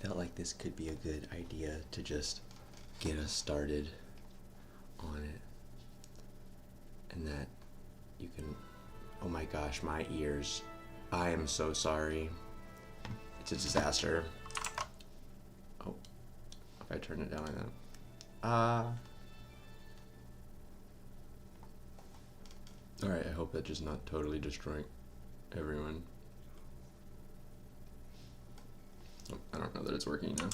Felt like this could be a good idea to just get us started on it. And that you can, oh my gosh, my ears. I am so sorry. It's a disaster. Oh, if I turn it down like that. Alright, I hope that just not totally destroying everyone. Oh, I don't know that it's working now.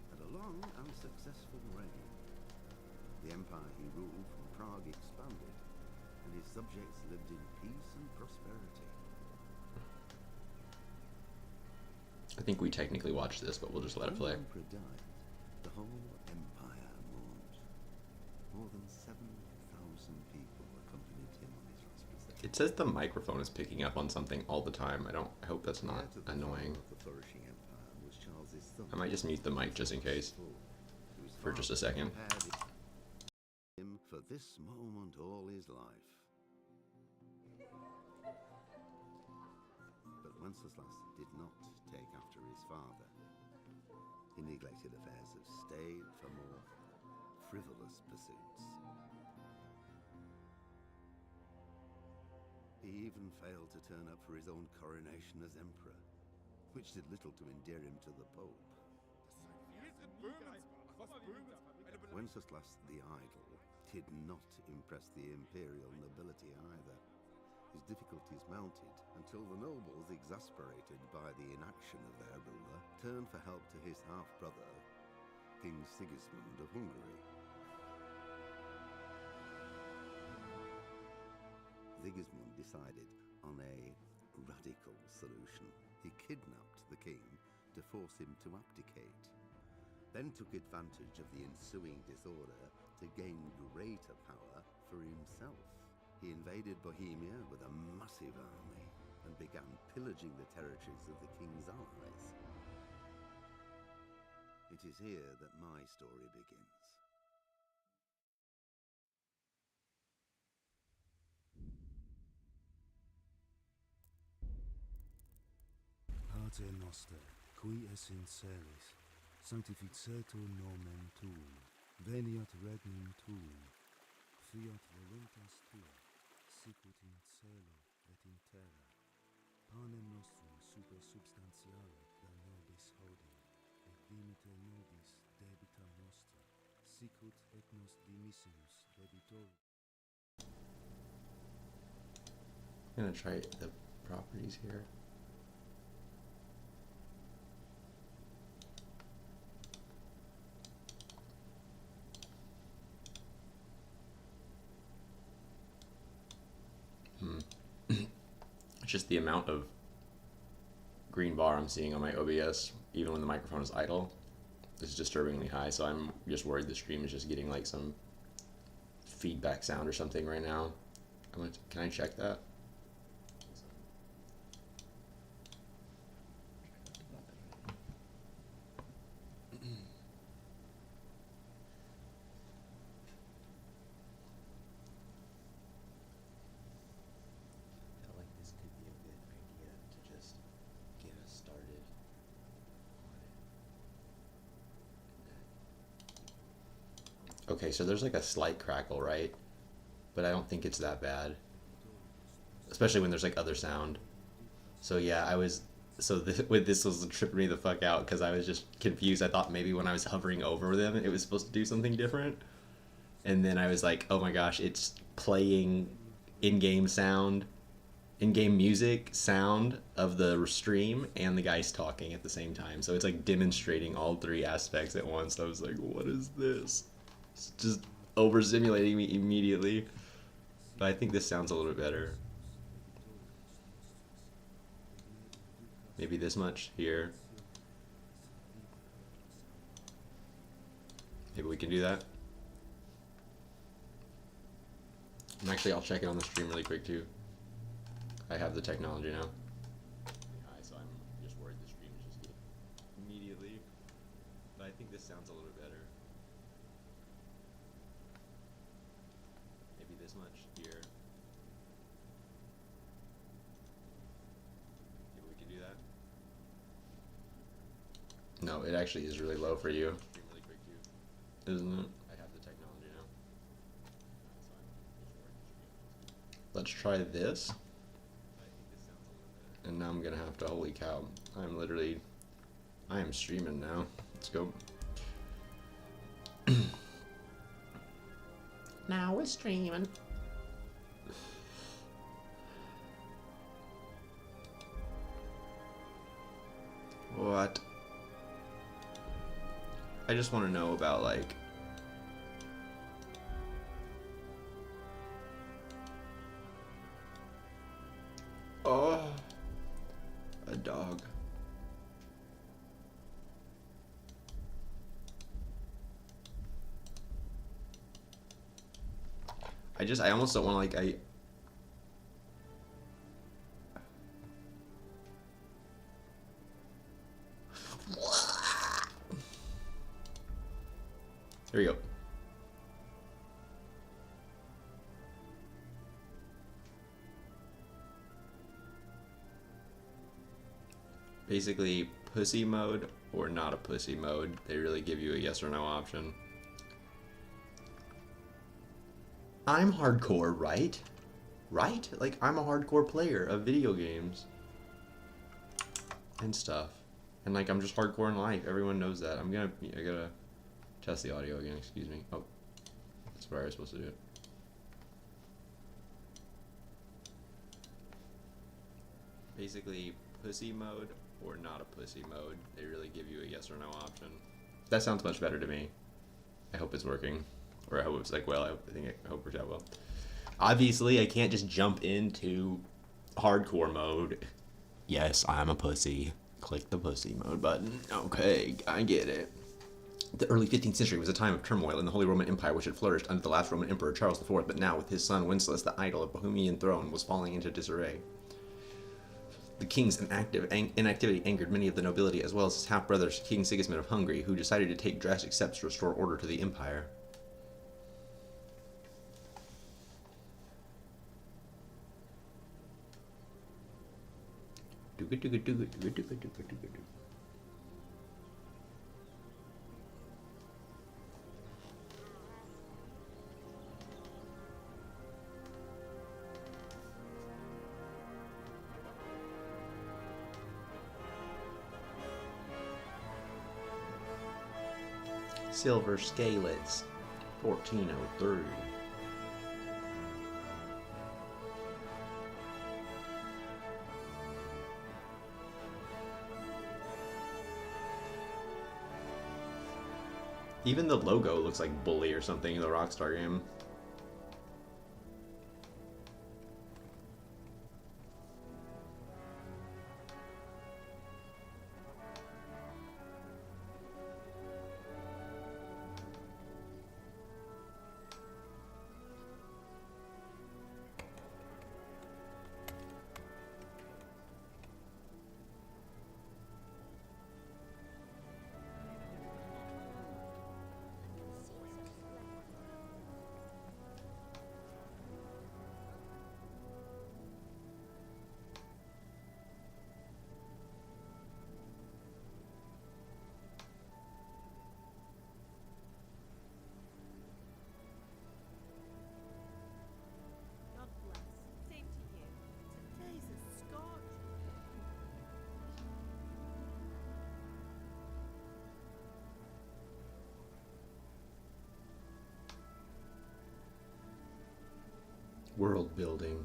Had a long, unsuccessful reign. The empire he ruled from Prague expanded, and his subjects lived in peace and prosperity. I think we technically watched this, but we'll just let it play. When the emperor died, the whole empire mourned. More than 7,000 people accompanied him on his last procession. It says the microphone is picking up on something all the time. I hope that's not annoying. I might just mute the mic just in case. For just a second. Him for this moment all his life. But Wenceslas did not take after his father. He neglected affairs of state for more frivolous pursuits. He even failed to turn up for his own coronation as emperor, which did little to endear him to the Pope. Wenceslas the Idle did not impress the imperial nobility either. His difficulties mounted until the nobles, exasperated by the inaction of their ruler, turned for help to his half-brother, King Sigismund of Hungary. Sigismund decided on a radical solution. He kidnapped the king to force him to abdicate, then took advantage of the ensuing disorder to gain greater power for himself. He invaded Bohemia with a massive army and began pillaging the territories of the king's allies. It is here that my story begins. Pater noster, qui es in celis, sanctificetur nomen tuum, veniat regnum tuum, fiat voluntas tua, sicut in cielo et in terra. Panem nostrum super substantiale da nobis hodie, et dimite nobis debita nostra, sicut et nos dimissimus debitorum. I'm gonna try the properties here. It's just the amount of green bar I'm seeing on my OBS, even when the microphone is idle, is disturbingly high. So I'm just worried the stream is just getting like some feedback sound or something right now. Can I check that? Okay, so there's like a slight crackle, right? But I don't think it's that bad. Especially when there's like other sound. So yeah, with this was tripping me the fuck out because I was just confused. I thought maybe when I was hovering over them, it was supposed to do something different. And then I was like, oh my gosh, it's playing in-game sound, in-game music sound of the stream and the guys talking at the same time. So it's like demonstrating all three aspects at once. I was like, what is this? It's just over-simulating me immediately. But I think this sounds a little bit better. Maybe this much here. Maybe we can do that. And actually, I'll check it on the stream really quick too. I have the technology now. So I'm just worried the stream is just getting immediately. But I think this sounds a little bit better. No, it actually is really low for you. Really quick too. Isn't it? I have the technology now. Let's try this. And now I'm gonna have to, holy cow. I am streaming now. Let's go. Now we're streaming. What? I just want to know about, like, oh, a dog. I almost don't want to, like, Here we go. Basically, pussy mode or not a pussy mode. They really give you a yes or no option. I'm hardcore, right? Right? Like, I'm a hardcore player of video games. And stuff. And, like, I'm just hardcore in life. Everyone knows that. I gotta test the audio again, excuse me. Oh, that's where I was supposed to do it. Basically, pussy mode or not a pussy mode. They really give you a yes or no option. That sounds much better to me. I hope it's working. Or I hope it's like, well, I hope it works out well. Obviously, I can't just jump into hardcore mode. Yes, I'm a pussy. Click the pussy mode button. Okay, I get it. The early 15th century was a time of turmoil in the Holy Roman Empire, which had flourished under the last Roman Emperor Charles IV, but now, with his son Wenceslas, the idol of Bohemian throne was falling into disarray. The king's inactivity angered many of the nobility, as well as his half-brother King Sigismund of Hungary, who decided to take drastic steps to restore order to the empire. Silver scalets, 1403. Even the logo looks like Bully or something in the Rockstar game. World building.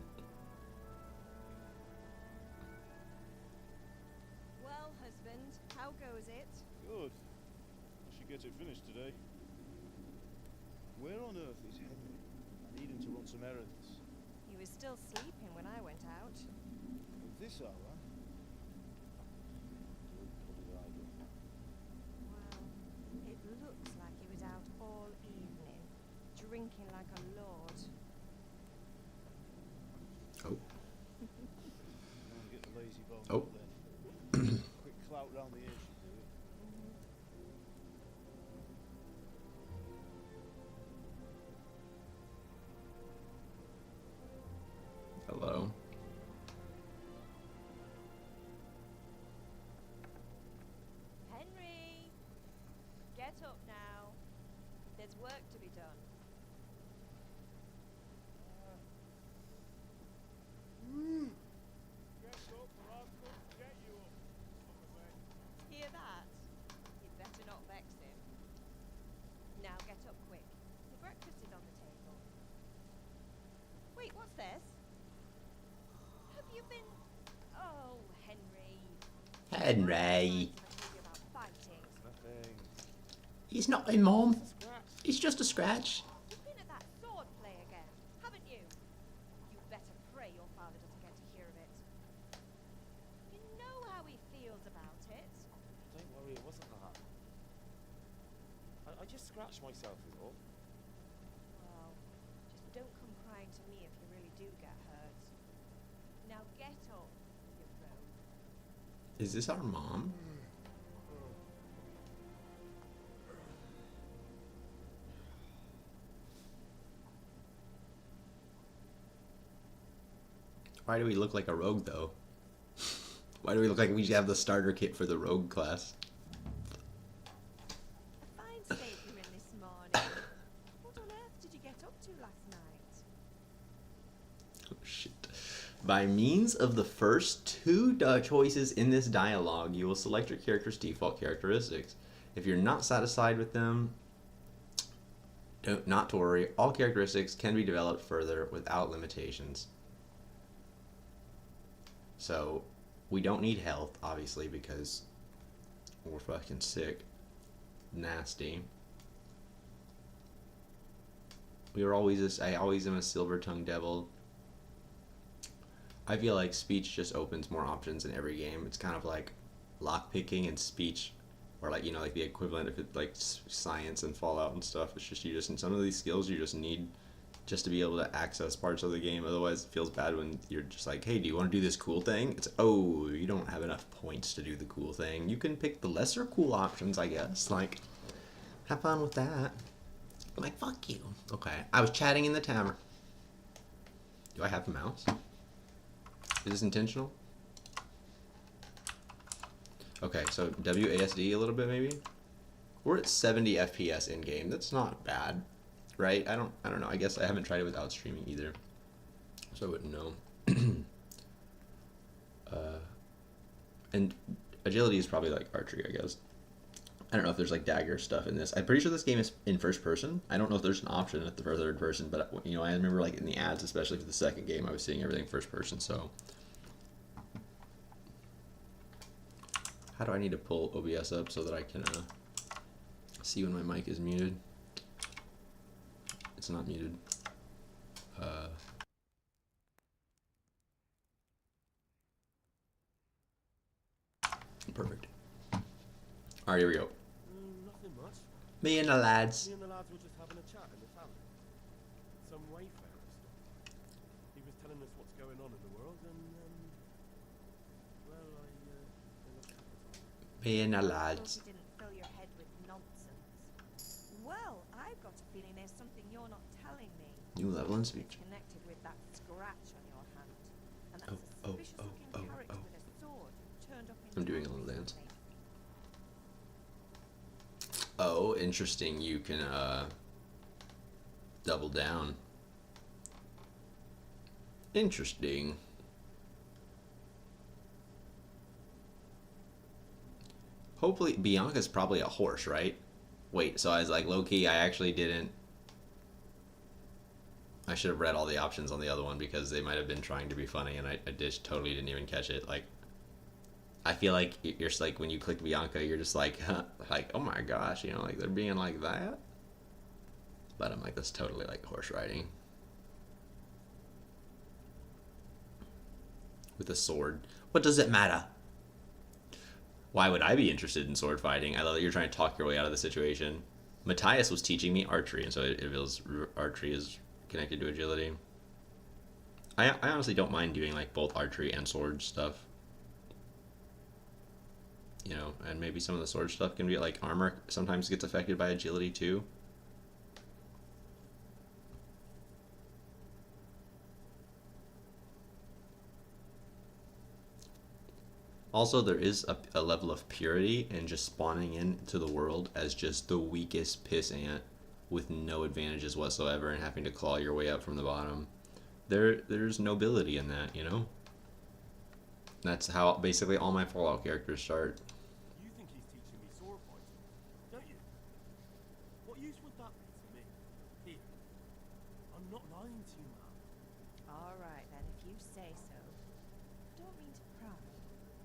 Well, husband, how goes it? Good. I should get it finished today. Where on earth is Henry? I need him to run some errands. He was still sleeping when I went out. At this hour? Well, it looks like he was out all evening, drinking like a lord. Oh. Get the lazy bone Oh. then. Quick clout round the ear should do it. Hello. Henry! Henry. Fighting. Nothing. He's not my mom. Scratch. It's just a scratch. You've been at that sword play again, haven't you? You better pray your father doesn't get to hear of it. You know how he feels about it. Don't worry, it wasn't that. I just scratched myself, is all. Well, just don't come crying to me if you really do get hurt. Now get up, you rogue. Is this our mom? Why do we look like a rogue, though? Why do we look like we have the starter kit for the rogue class? A fine state you're in this morning. What on earth did you get up to last night? Oh, shit. By means of the first two choices in this dialogue, you will select your character's default characteristics. If you're not satisfied with them, not to worry. All characteristics can be developed further without limitations. So, we don't need health, obviously, because we're fucking sick. Nasty. I always am a silver-tongued devil. I feel like speech just opens more options in every game. It's kind of like lockpicking and speech, or like, you know, like the equivalent of it, like science and Fallout and stuff. It's just, you just, in some of these skills you just need just to be able to access parts of the game. Otherwise it feels bad when you're just like, hey, do you want to do this cool thing? It's, oh, you don't have enough points to do the cool thing. You can pick the lesser cool options, I guess. Like, have fun with that. Like, fuck you. Okay, I was chatting in the tavern. Do I have a mouse? Is this intentional? Okay, so WASD a little bit maybe? We're at 70 FPS in game. That's not bad, right? I don't know. I guess I haven't tried it without streaming either, so I wouldn't know. And agility is probably like archery, I guess. I don't know if there's like dagger stuff in this. I'm pretty sure this game is in first person. I don't know if there's an option at the third person, but you know, I remember like in the ads, especially for the second game, I was seeing everything first person. So, how do I need to pull OBS up so that I can see when my mic is muted? It's not muted. Perfect. All right, here we go. Nothing much. Me and the lads. Me and the lads were just having a chat in the tavern. Some wayfarer stuff. He was telling us what's going on in the world, and well, Me and the Thought lads. you didn't fill your head with nonsense. Well, I've got a feeling there's something you're not telling me. New level and speech. It's connected with that scratch on your hand. And that's Oh, a suspicious-looking character with a sword turned up in I'm doing a town little dance. recently. Oh, interesting. You can double down. Interesting. Hopefully, Bianca's probably a horse, right? Wait, so I was like, low-key, I actually didn't. I should have read all the options on the other one because they might have been trying to be funny, and I just totally didn't even catch it. Like, I feel like you're just like, when you click Bianca, you're just like, huh, like, oh my gosh, you know, like they're being like that. But I'm like, that's totally like horse riding with a sword. What does it matter? Why would I be interested in sword fighting? I love that you're trying to talk your way out of the situation. Matthias was teaching me archery, and so it feels archery is connected to agility. I honestly don't mind doing like both archery and sword stuff. You know, and maybe some of the sword stuff can be like armor sometimes gets affected by agility too. Also, there is a level of purity in just spawning into the world as just the weakest piss ant with no advantages whatsoever and having to claw your way up from the bottom. There's nobility in that, you know? That's how basically all my Fallout characters start. you think he's teaching me sword fighting, don't you? What use would that be to me? Here, I'm not lying to you, man. All right, then, if you say so. I don't mean to pry,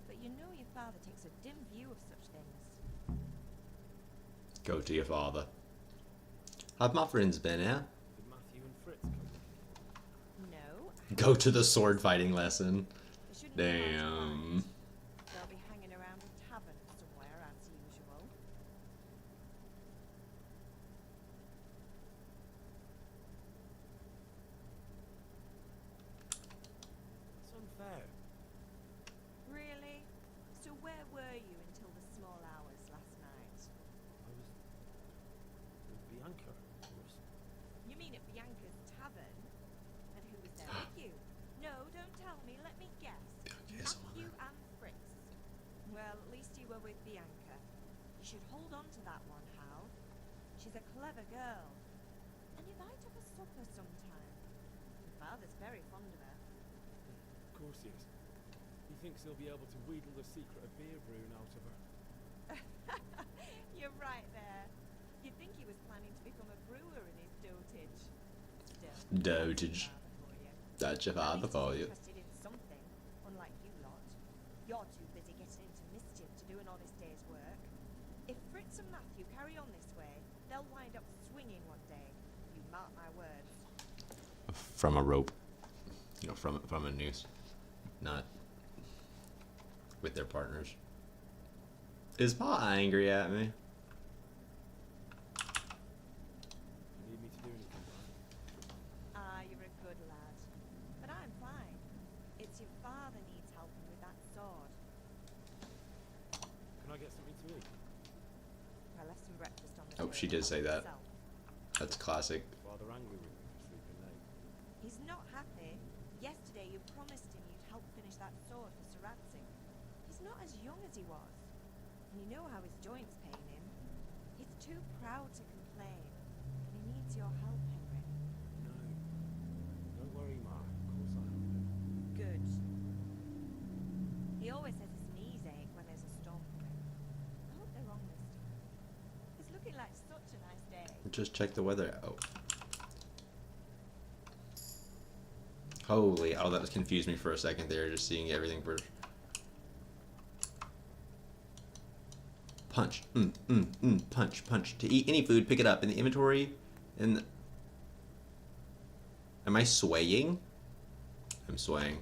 but but you know your father takes a dim view of such things. Go to your father. Have my friends been out? Did Matthew and Fritz come? No, Go to the sword fighting lesson. it shouldn't be hard to Damn. find. They'll be hanging around a tavern somewhere as usual. It's unfair. Really? So where were you until the small hours last night? I was with Bianca, of course. You mean at Bianca's tavern? And who was there with you? No, don't tell me. Let me guess. Yes, Matthew and Fritz. Well, at least you were with Bianca. You should hold on to that one, Hal. She's a clever girl. And you might have a supper sometime. Your father's very fond of her. Of course he is. He thinks he'll be able to wheedle the secret of beer brewing out of her. You're right there. You'd think he was planning to become a brewer in his dotage. Still, Dotage. That's your father for you. Interested in something, unlike you lot. You're too busy getting into mischief to do an honest day's work. If Fritz and Matthew carry on this way, they'll wind up swinging one day. You mark my words. From a rope. You know, from a noose. Not with their partners. Is Pa angry at me? You need me to do anything, Brian? Ah, you're a good lad. But I'm fine. It's your father needs helping with that sword. Can I get something to eat? I left some breakfast on the Oh, table. she did say that. myself. That's classic. Father angry with me for sleeping late. He's not happy. Yesterday you promised him you'd help finish that sword for Sir Radzig. He's not as young as he was. And you know how his joints pain him. He's too proud to complain. And he needs your help, Henry. No. Don't worry, Ma. Of course I'll help him. Good. He always says his knees ache when there's a storm coming. I hope they're wrong this time. It's looking like such a nice day. Just check the weather out. Holy, oh, that was confused me for a second there, just seeing everything for... Punch, punch, punch. To eat any food, pick it up in the inventory, and... Am I swaying? I'm swaying.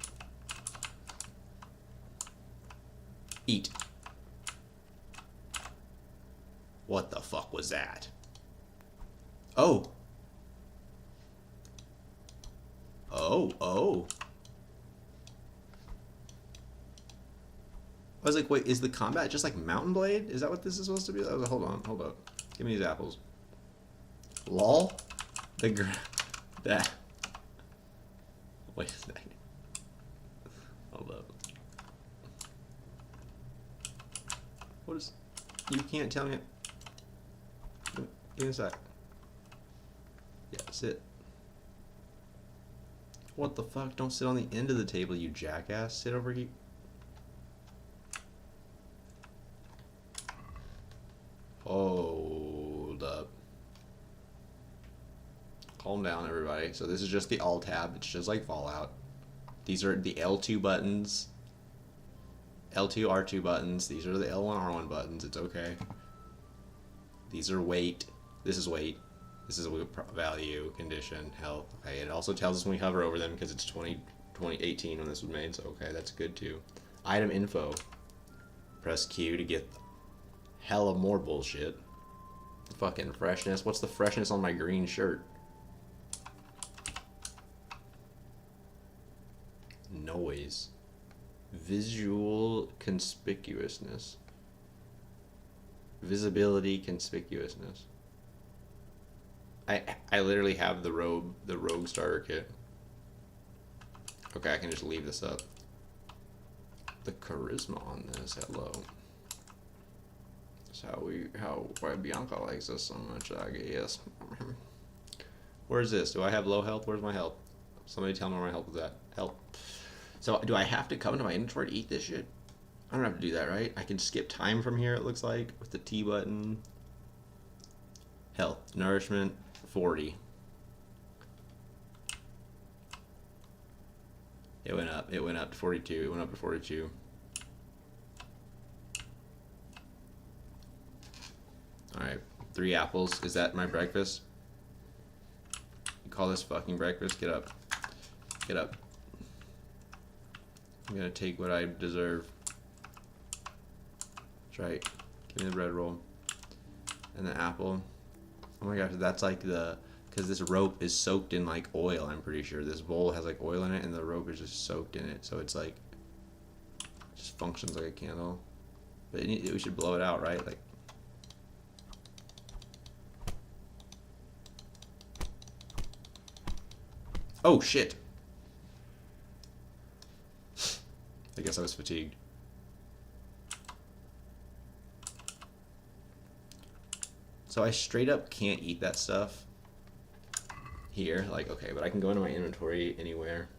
Eat. What the fuck was that? Oh! Oh. I was like, wait, is the combat just like Mountain Blade? Is that what this is supposed to be? Oh, hold up. Give me these apples. Lol? That. Wait a second. Hold up. What is... You can't tell me... Give me a sec. Yeah, sit. What the fuck? Don't sit on the end of the table, you jackass. Sit over here. Hold up. Calm down, everybody. So this is just the Alt tab. It's just like Fallout. These are the L2 buttons. L2, R2 buttons. These are the L1, R1 buttons. It's okay. These are weight. This is weight. This is value, condition, health. Okay, it also tells us when we hover over them because it's 2018 when this was made, so okay, that's good too. Item info. Press Q to get hella more bullshit. Fucking freshness. What's the freshness on my green shirt? Noise. Visual conspicuousness. Visibility conspicuousness. I literally have the rogue starter kit. Okay, I can just leave this up. The charisma on this, hello. That's why Bianca likes us so much, I guess. Where's this? Do I have low health? Where's my health? Somebody tell me where my health is at. Help. So do I have to come into my inventory to eat this shit? I don't have to do that, right? I can skip time from here, it looks like, with the T button. Health. Nourishment. 40. It went up to 42. It went up to 42. 3 apples. Is that my breakfast? You call this fucking breakfast? Get up. Get up. I'm gonna take what I deserve. That's right. Give me the bread roll. And the apple. Oh my gosh, that's like the... Because this rope is soaked in like oil, I'm pretty sure. This bowl has like oil in it and the rope is just soaked in it. So it's like... just functions like a candle. But we should blow it out, right? Like... Oh shit! I guess I was fatigued. So I straight up can't eat that stuff here. Like, okay, but I can go into my inventory anywhere.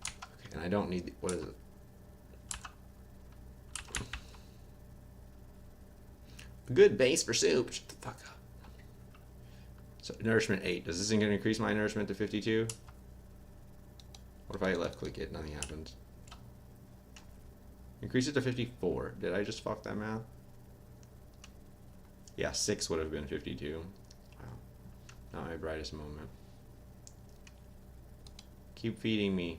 Okay, and I don't need, what is it? A good base for soup. Shut the fuck up. So, nourishment 8. Does this thing gonna increase my nourishment to 52? What if I left click it? Nothing happens. Increase it to 54. Did I just fuck that math? Yeah, 6 would have been 52. Wow. Not my brightest moment. Keep feeding me.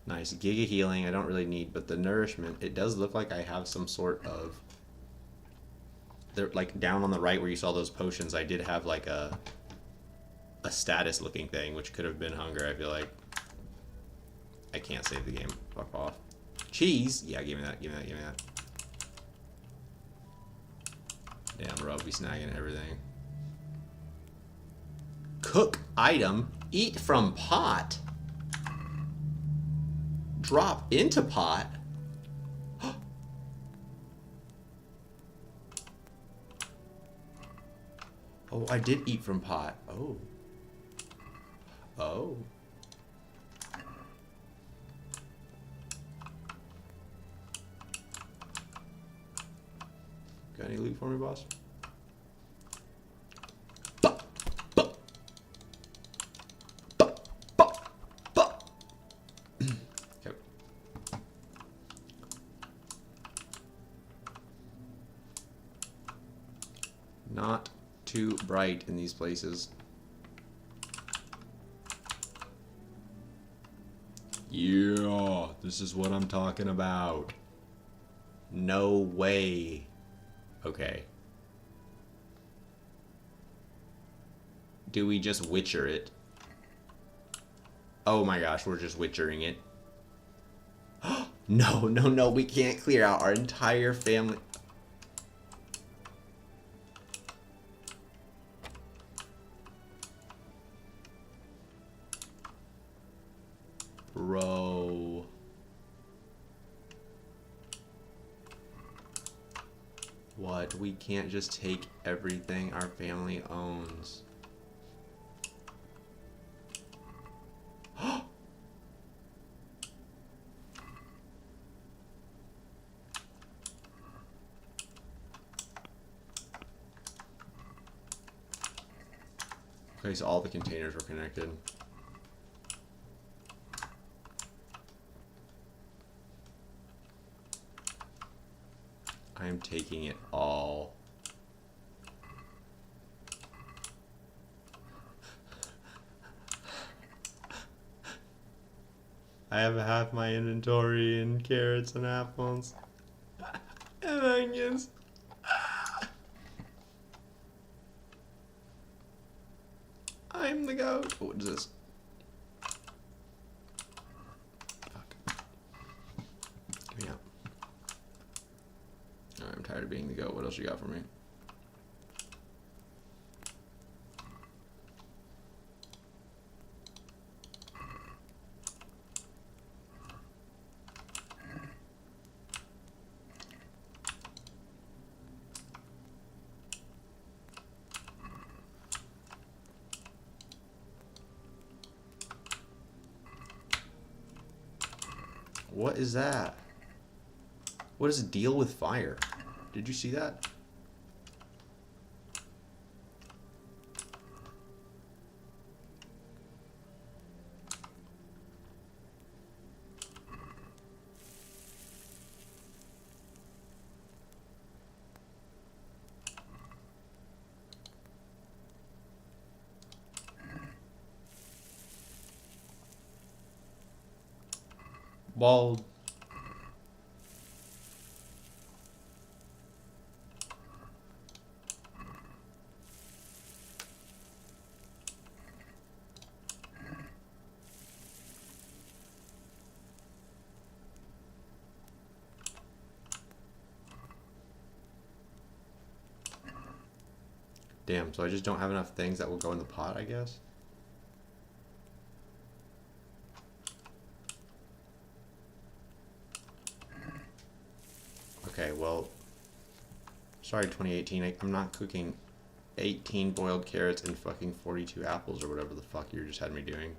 Nice. Giga healing, I don't really need, but the nourishment, it does look like I have some sort of... They're like down on the right where you saw those potions, I did have like a status looking thing, which could have been hunger, I feel like. I can't save the game. Fuck off. Cheese? Yeah, give me that, give me that, give me that. Damn, bro, I'll be snagging everything. Cook item. Eat from pot. Drop into pot. Oh, I did eat from pot. Oh. Oh. Got any loot for me, boss? Okay. Not too bright in these places. Yeah, this is what I'm talking about. No way. Okay. Do we just Witcher it? Oh my gosh, we're just Witchering it. No, no, no, we can't clear out our entire family. Bro. What? We can't just take everything our family owns. Okay, so all the containers were connected. I am taking it all. I have half my inventory in carrots and apples. And onions. I'm the goat. What is this? Fuck. Get me out. Alright, I'm tired of being the goat. What else you got for me? What is that? What is a deal with fire? Did you see that? Bald. Damn, so I just don't have enough things that will go in the pot, I guess? Okay, well, sorry 2018, I'm not cooking 18 boiled carrots and fucking 42 apples or whatever the fuck you just had me doing.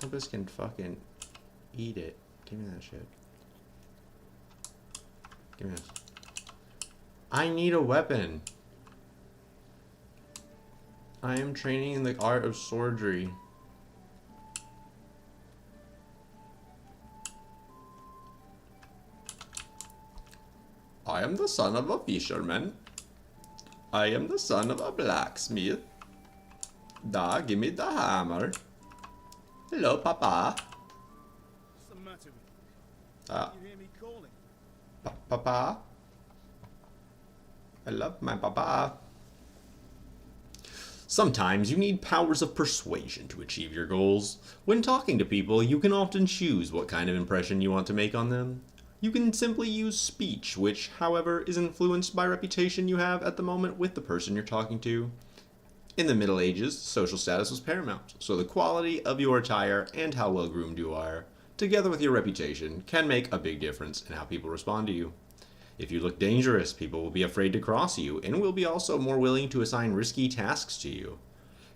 Compass can fucking eat it. Give me that shit. Give me this. I need a weapon. I am training in the art of swordry. I am the son of a fisherman. I am the son of a blacksmith. Da, give me the hammer. Hello, Papa. What's the matter with you? Ah. You hear me calling? Papa. I love my papa. Sometimes you need powers of persuasion to achieve your goals. When talking to people, you can often choose what kind of impression you want to make on them. You can simply use speech, which, however, is influenced by reputation you have at the moment with the person you're talking to. In the Middle Ages, social status was paramount, so the quality of your attire and how well groomed you are, together with your reputation, can make a big difference in how people respond to you. If you look dangerous, people will be afraid to cross you and will be also more willing to assign risky tasks to you.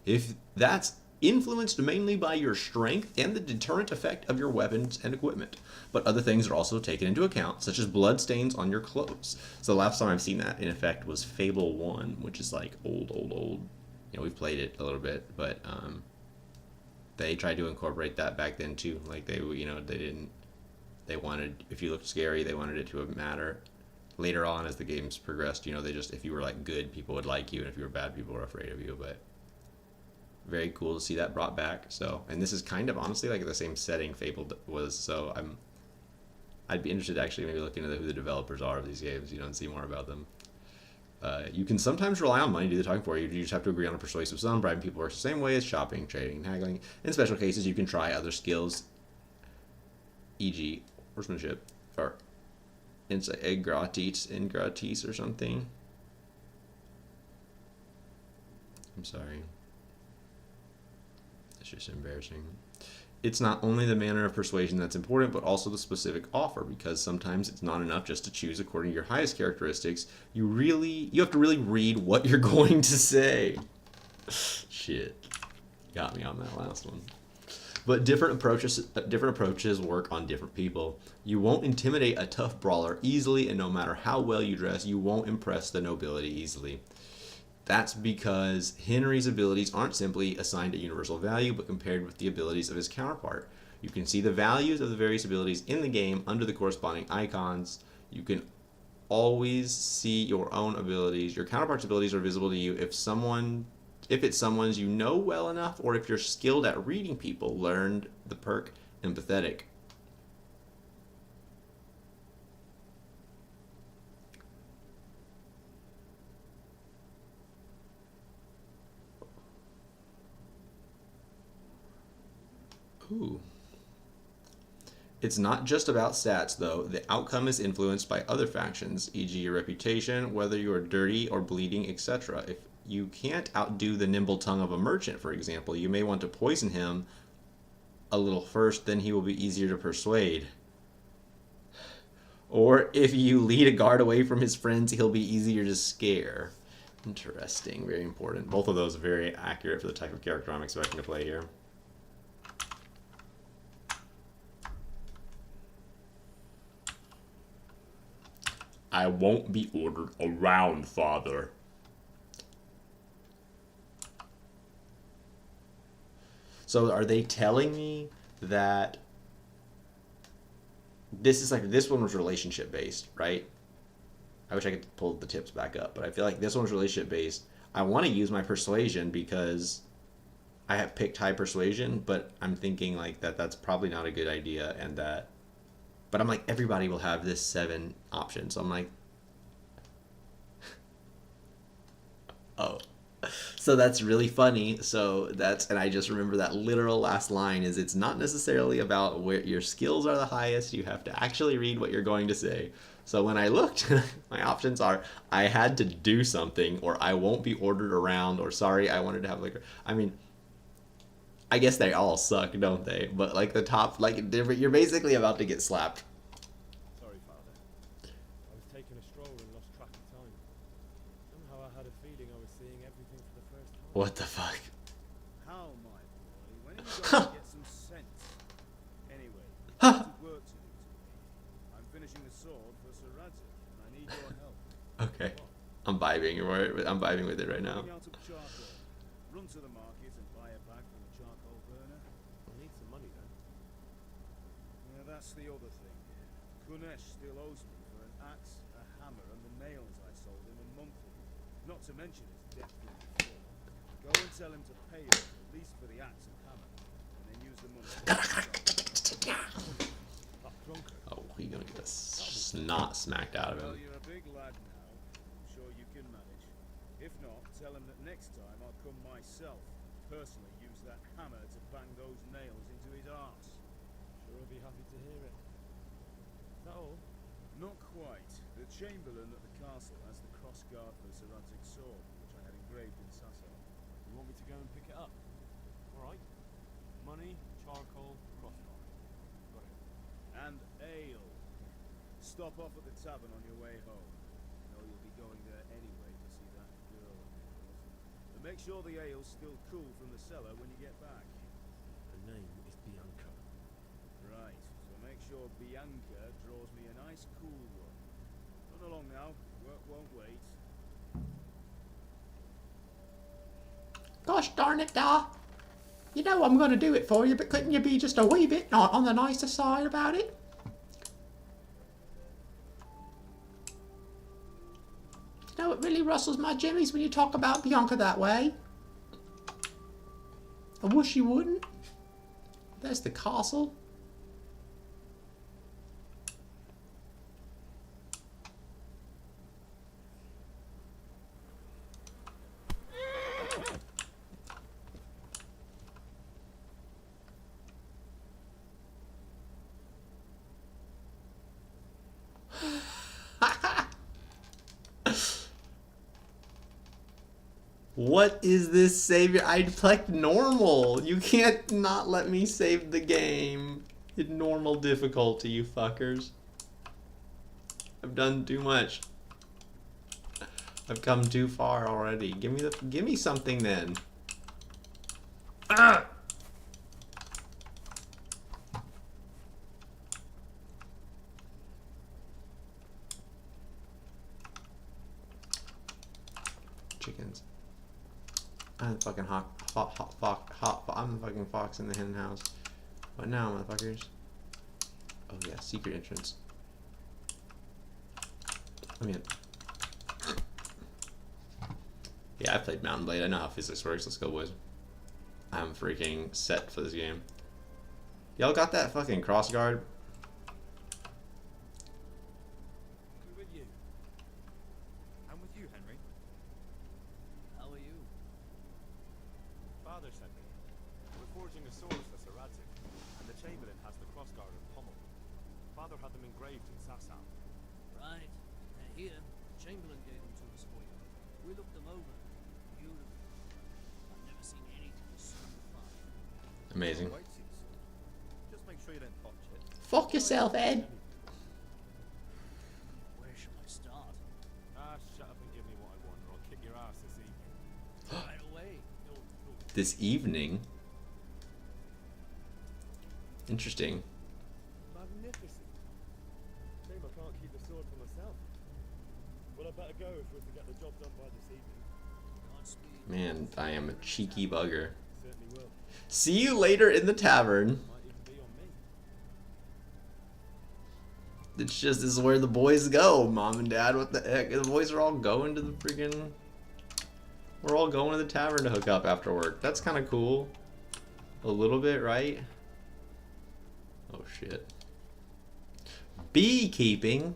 If that's influenced mainly by your strength and the deterrent effect of your weapons and equipment, but other things are also taken into account, such as blood stains on your clothes. So the last time I've seen that in effect was Fable 1, which is like old. You know, we've played it a little bit, but they tried to incorporate that back then too. Like they wanted, if you looked scary, they wanted it to matter. Later on, as the games progressed, you know, if you were like good, people would like you, and if you were bad, people were afraid of you. But very cool to see that brought back. So, and this is kind of honestly like the same setting Fable was. So I'd be interested to actually maybe look into who the developers are of these games, you know, and see more about them. You can sometimes rely on money to do the talking for you. You just have to agree on a persuasive sum. Bribing people works the same way as shopping, trading, and haggling. In special cases, you can try other skills, e.g., horsemanship, or insight, gratis or something. I'm sorry. It's just embarrassing. It's not only the manner of persuasion that's important, but also the specific offer, because sometimes it's not enough just to choose according to your highest characteristics. You have to really read what you're going to say. Shit. Got me on that last one. But different approaches work on different people. You won't intimidate a tough brawler easily, and no matter how well you dress, you won't impress the nobility easily. That's because Henry's abilities aren't simply assigned a universal value, but compared with the abilities of his counterpart. You can see the values of the various abilities in the game under the corresponding icons. You can always see your own abilities. Your counterpart's abilities are visible to you if it's someone's you know well enough, or if you're skilled at reading people. Learned the perk empathetic. Ooh. It's not just about stats, though. The outcome is influenced by other factions, e.g. your reputation, whether you are dirty or bleeding, etc. If you can't outdo the nimble tongue of a merchant, for example, you may want to poison him a little first, then he will be easier to persuade. Or if you lead a guard away from his friends, he'll be easier to scare. Interesting, very important. Both of those are very accurate for the type of character I'm expecting to play here. I won't be ordered around, Father. So are they telling me that this one was relationship based, right? I wish I could pull the tips back up, but I feel like this one's relationship based. I want to use my persuasion because I have picked high persuasion, but I'm thinking like that's probably not a good idea, and that. But I'm like, everybody will have this 7 option, so I'm like, oh. So that's really funny. So and I just remember that literal last line is, it's not necessarily about where your skills are the highest. You have to actually read what you're going to say. So when I looked, my options are, I had to do something, or I won't be ordered around, or sorry, I wanted to have liquor. I mean, I guess they all suck, don't they? But like the top, like you're basically about to get slapped. Sorry, Father. I was taking a stroll and lost track of time. Somehow I had a feeling I was seeing everything for the first time. What the fuck? How, my boy? When are you going to get some sense? Anyway, there's work to do today. I'm finishing the sword for Sir Radzig, and I need your help. Okay. I'm vibing with it right now. Bring out some charcoal. Run to the market and buy a bag from the charcoal burner. I'll need some money then. Yeah, that's the other thing. Kunesh still owes me for an axe, a hammer, and the nails I sold him a month ago. Not to mention his debt from before. Go and tell him to pay him, at least for the axe and hammer, and then use the money. That drunker. Oh, you're gonna get the snot smacked out of Well, him. you're a big lad now. I'm sure you can manage. If not, tell him that next time I'll come myself, personally use that hammer to bang those nails into his arse. Sure I'll be happy to hear it. Is that all? Not quite. The Chamberlain at the castle has the crossguard for Sir Radzig's sword, which I had engraved in Sasau. You want me to go and pick it up? Alright. Money, charcoal, crossbar. Got it. And ale. Stop off at the tavern on your way home. I know you'll be going there anyway to see that girl of yours. But make sure the ale's still cool from the cellar when you get back. Her name is Bianca. Right, so make sure Bianca draws me a nice cool one. Run along now, work won't wait. Gosh darn it, Da. You know I'm gonna do it for you, but couldn't you be just a wee bit not on the nicer side about it? You know, it really rustles my jimmies when you talk about Bianca that way. I wish you wouldn't. There's the castle. What is this savior? I clicked normal. You can't not let me save the game in normal difficulty, you fuckers. I've done too much. I've come too far already. Give me something then. Ah! Chickens. I'm the fucking I'm the fucking fox in the hen house. What now, motherfuckers? Oh yeah, secret entrance. I mean, yeah, I played Mountain Blade. I know how physics works. Let's go, boys. I'm freaking set for this game. Y'all got that fucking crossguard? With you. I'm with you, Henry. How are you? Father sent me. We're forging a sword for Sir Radzig, and the Chamberlain has the crossguard and pommel. Father had them engraved in Sasau. Right. They're here. The Chamberlain gave them to us for you. We looked them over. Beautiful. I've never seen anything so fine. Amazing. Just make sure you don't botch it. Fuck yourself, Ed. Where shall I start? Shut up and give me what I want, or I'll kick your ass this evening. Right away. This evening? Interesting. Magnificent. Shame I can't keep the sword for myself. Well, I better go if we're to get the job done by this evening. Godspeed. Man, I am a cheeky bugger. Certainly will. See you later in the tavern. Might even be on me. It's just, this is where the boys go, Mom and Dad. What the heck? The boys are all going to the freaking... We're all going to the tavern to hook up after work. That's kind of cool. A little bit, right? Oh shit. Beekeeping?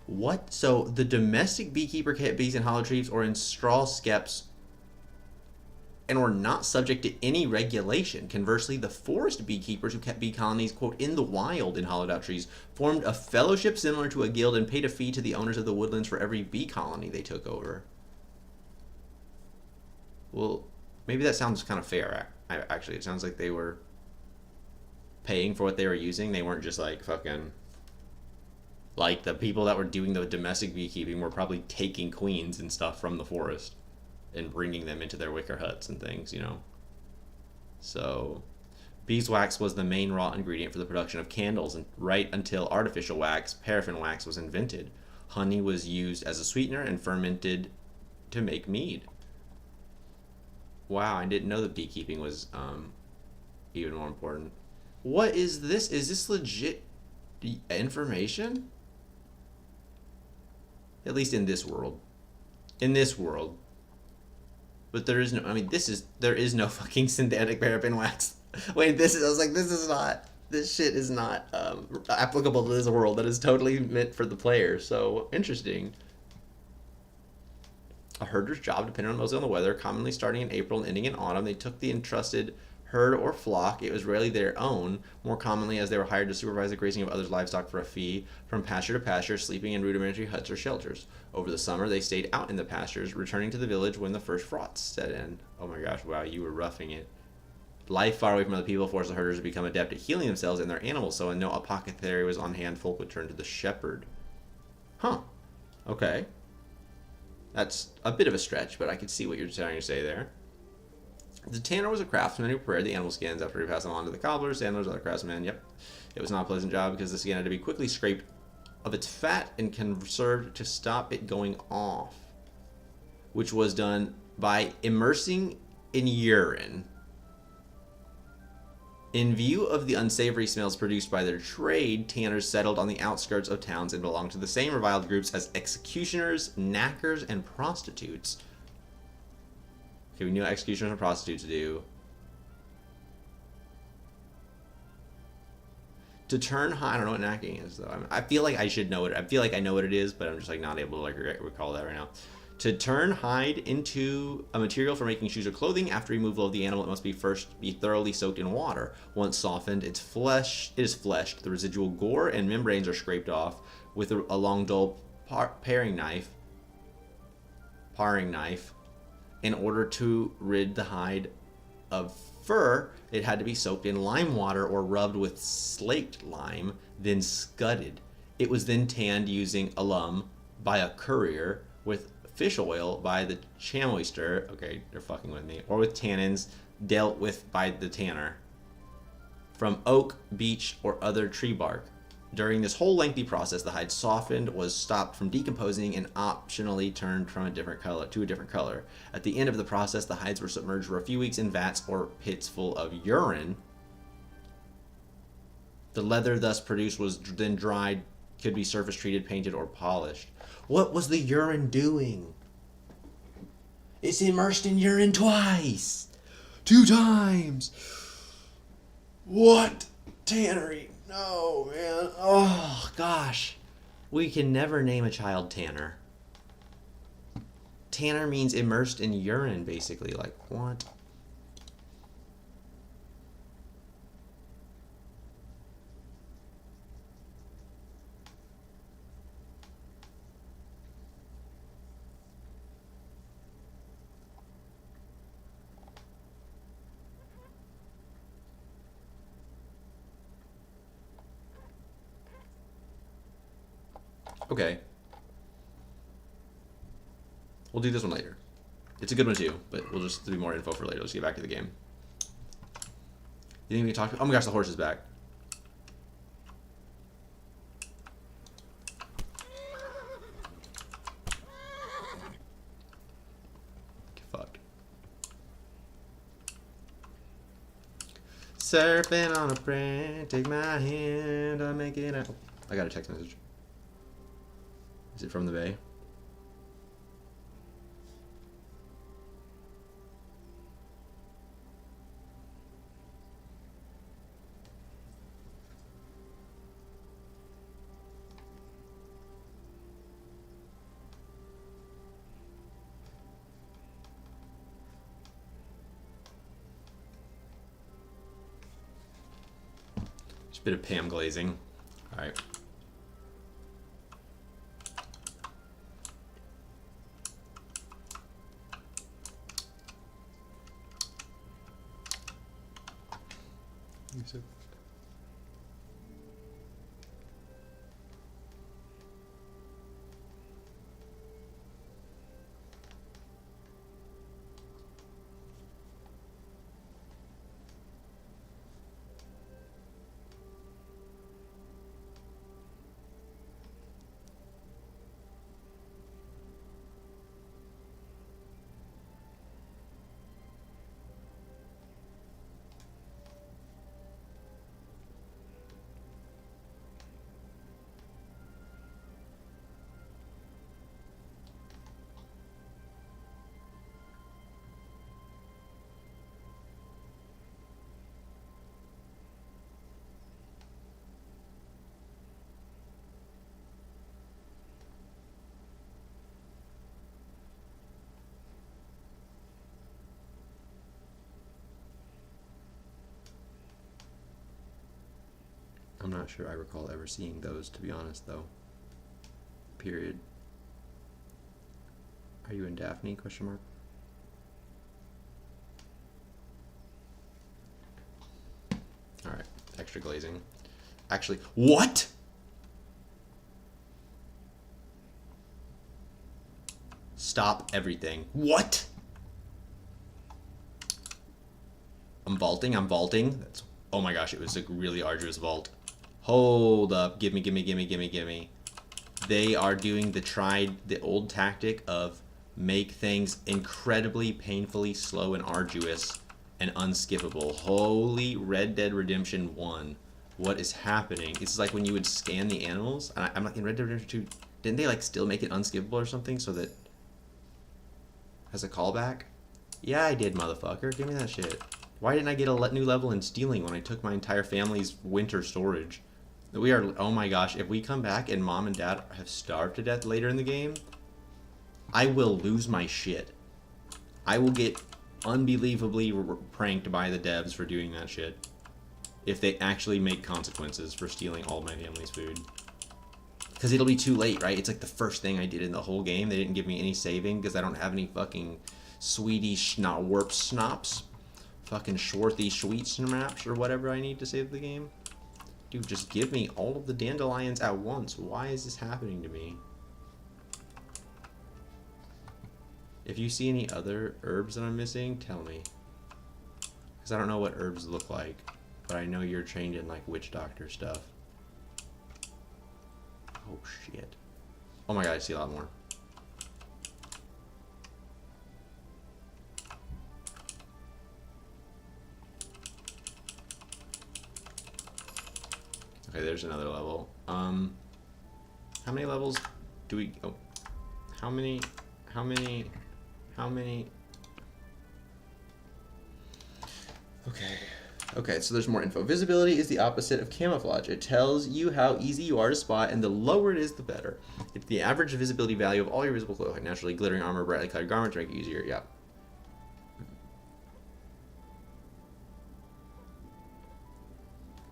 What? So the domestic beekeeper kept bees in hollow trees or in straw skeps and were not subject to any regulation. Conversely, the forest beekeepers who kept bee colonies, quote, in the wild in hollowed out trees, formed a fellowship similar to a guild and paid a fee to the owners of the woodlands for every bee colony they took over. Well, maybe that sounds kind of fair. Actually, it sounds like they were paying for what they were using. They weren't just like fucking... Like, the people that were doing the domestic beekeeping were probably taking queens and stuff from the forest and bringing them into their wicker huts and things, you know. So, beeswax was the main raw ingredient for the production of candles, and right until artificial wax, paraffin wax, was invented. Honey was used as a sweetener and fermented to make mead. Wow, I didn't know that beekeeping was even more important. What is this? Is this legit information? At least in this world. In this world. But there is no, I mean, there is no fucking synthetic paraffin wax. Wait, I was like, this shit is not applicable to this world. That is totally meant for the player. So, interesting. A herder's job depended on mostly on the weather, commonly starting in April and ending in autumn. They took the entrusted herd or flock. It was rarely their own, more commonly as they were hired to supervise the grazing of others' livestock for a fee, from pasture to pasture, sleeping in rudimentary huts or shelters. Over the summer, they stayed out in the pastures, returning to the village when the first frosts set in. Oh my gosh, wow, you were roughing it. Life far away from other people forced the herders to become adept at healing themselves and their animals, so when no apothecary was on hand, folk would turn to the shepherd. Huh. Okay. That's a bit of a stretch, but I could see what you're trying to say there. The tanner was a craftsman who prepared the animal skins after he passed them on to the cobblers, sandlers, other craftsmen. Yep. It was not a pleasant job because the skin had to be quickly scraped of its fat and conserved to stop it going off, which was done by immersing in urine. In view of the unsavory smells produced by their trade, tanners settled on the outskirts of towns and belonged to the same reviled groups as executioners, knackers, and prostitutes. Okay, we knew what executioners and prostitutes do. To turn hide, I don't know what knacking is though. I feel like I should know it. I feel like I know what it is, but I'm just like not able to like recall that right now. To turn hide into a material for making shoes or clothing, after removal of the animal, it must be first be thoroughly soaked in water. Once softened, it is fleshed. The residual gore and membranes are scraped off with a long, dull paring knife. In order to rid the hide of fur, it had to be soaked in lime water or rubbed with slaked lime, then scudded. It was then tanned using alum by a currier, with fish oil by the chamoister, okay, they're fucking with me, or with tannins dealt with by the tanner, from oak, beech, or other tree bark. During this whole lengthy process, the hide softened, was stopped from decomposing, and optionally turned from a different color to a different color. At the end of the process, the hides were submerged for a few weeks in vats or pits full of urine. The leather thus produced was then dried, could be surface treated, painted, or polished. What was the urine doing? It's immersed in urine twice! 2 times! What? Tannery. No, man. Oh, gosh. We can never name a child Tanner. Tanner means immersed in urine, basically. Like, what? Okay. We'll do this one later. It's a good one too, but we'll just do more info for later. Let's get back to the game. You think we can talk? Oh my gosh, the horse is back. Get fucked. Surfing on a prayer, take my hand, I make it out. I got a text message. Is it from the Bay? Just a bit of Pam glazing. All right. I'm not sure I recall ever seeing those, to be honest, though. Period. Are you in Daphne? Question mark. All right, extra glazing. Actually, what? Stop everything. What? I'm vaulting. That's, oh my gosh, it was a really arduous vault. Hold up. Gimme. They are doing the old tactic of make things incredibly painfully slow and arduous and unskippable. Holy Red Dead Redemption 1. What is happening? It's like when you would scan the animals. And I'm like, in Red Dead Redemption 2, didn't they like still make it unskippable or something so that as a callback? Yeah, I did, motherfucker. Give me that shit. Why didn't I get a new level in stealing when I took my entire family's winter storage? We are, oh my gosh, if we come back and mom and dad have starved to death later in the game, I will lose my shit. I will get unbelievably pranked by the devs for doing that shit. If they actually make consequences for stealing all my family's food. Because it'll be too late, right? It's like the first thing I did in the whole game. They didn't give me any saving because I don't have any fucking sweetie warp snops. Fucking Schwarthy sweet snaps or whatever I need to save the game. Dude, just give me all of the dandelions at once. Why is this happening to me? If you see any other herbs that I'm missing, tell me. Because I don't know what herbs look like. But I know you're trained in like witch doctor stuff. Oh shit. Oh my god, I see a lot more. Okay, there's another level. How many levels do we... Oh. How many... Okay, so there's more info. Visibility is the opposite of camouflage. It tells you how easy you are to spot, and the lower it is, the better. It's the average visibility value of all your visible clothing. Naturally, glittering armor, brightly colored garments make it easier. Yeah.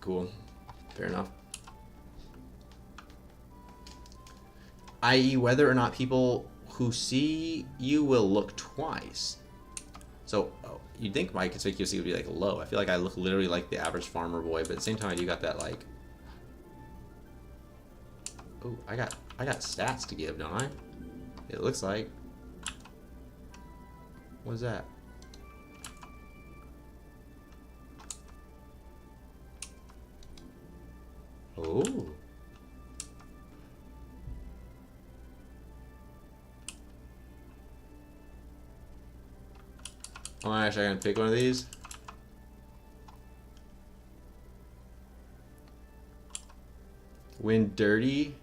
Cool. Fair enough. I.e., whether or not people who see you will look twice. So, you'd think my conspicuously would be like low. I feel like I look literally like the average farmer boy, but at the same time I do got that like... Oh, I got stats to give, don't I? It looks like. What is that? Oh. Oh my gosh, I can pick one of these. When dirty.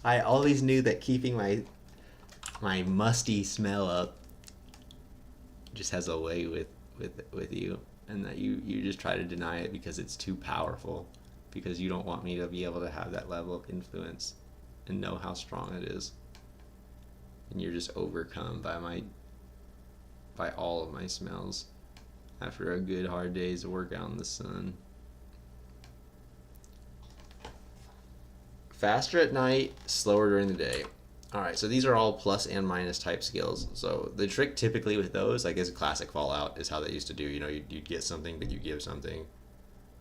I always knew that keeping my musty smell up just has a way with you, and that you just try to deny it because it's too powerful, because you don't want me to be able to have that level of influence and know how strong it is, and you're just overcome by all of my smells after a good hard day's work out in the sun. Faster at night, slower during the day. Alright, so these are all plus and minus type skills. So the trick typically with those, like, is classic Fallout, is how they used to do. You know, you'd get something, but you give something.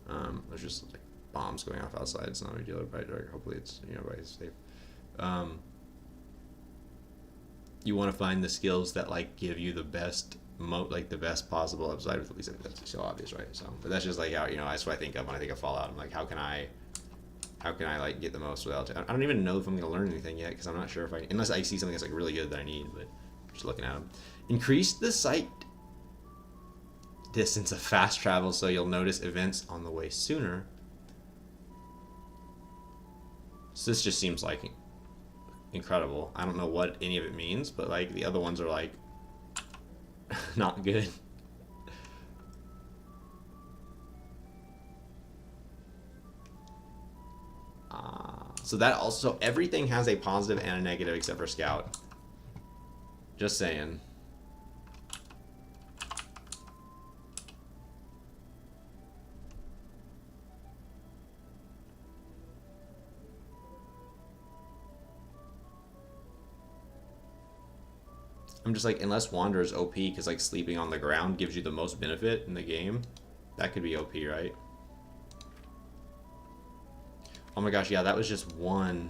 There's just like bombs going off outside. It's not a big deal. Hopefully it's, you know, everybody's safe. You want to find the skills that, like, give you the best, the best possible upside. At least that's so obvious, right? So, but that's just like how, you know, that's what I think of when I think of Fallout. I'm like, how can I like get the most without I don't even know if I'm gonna learn anything yet, because I'm not sure if unless I see something that's like really good that I need. But just looking at them. Increase the sight distance of fast travel so you'll notice events on the way sooner. So this just seems like incredible. I don't know what any of it means, but like the other ones are like not good. So that also, everything has a positive and a negative except for Scout. Just saying. I'm just like, unless Wander is OP, because like sleeping on the ground gives you the most benefit in the game. That could be OP, right? Oh my gosh, yeah, that was just one.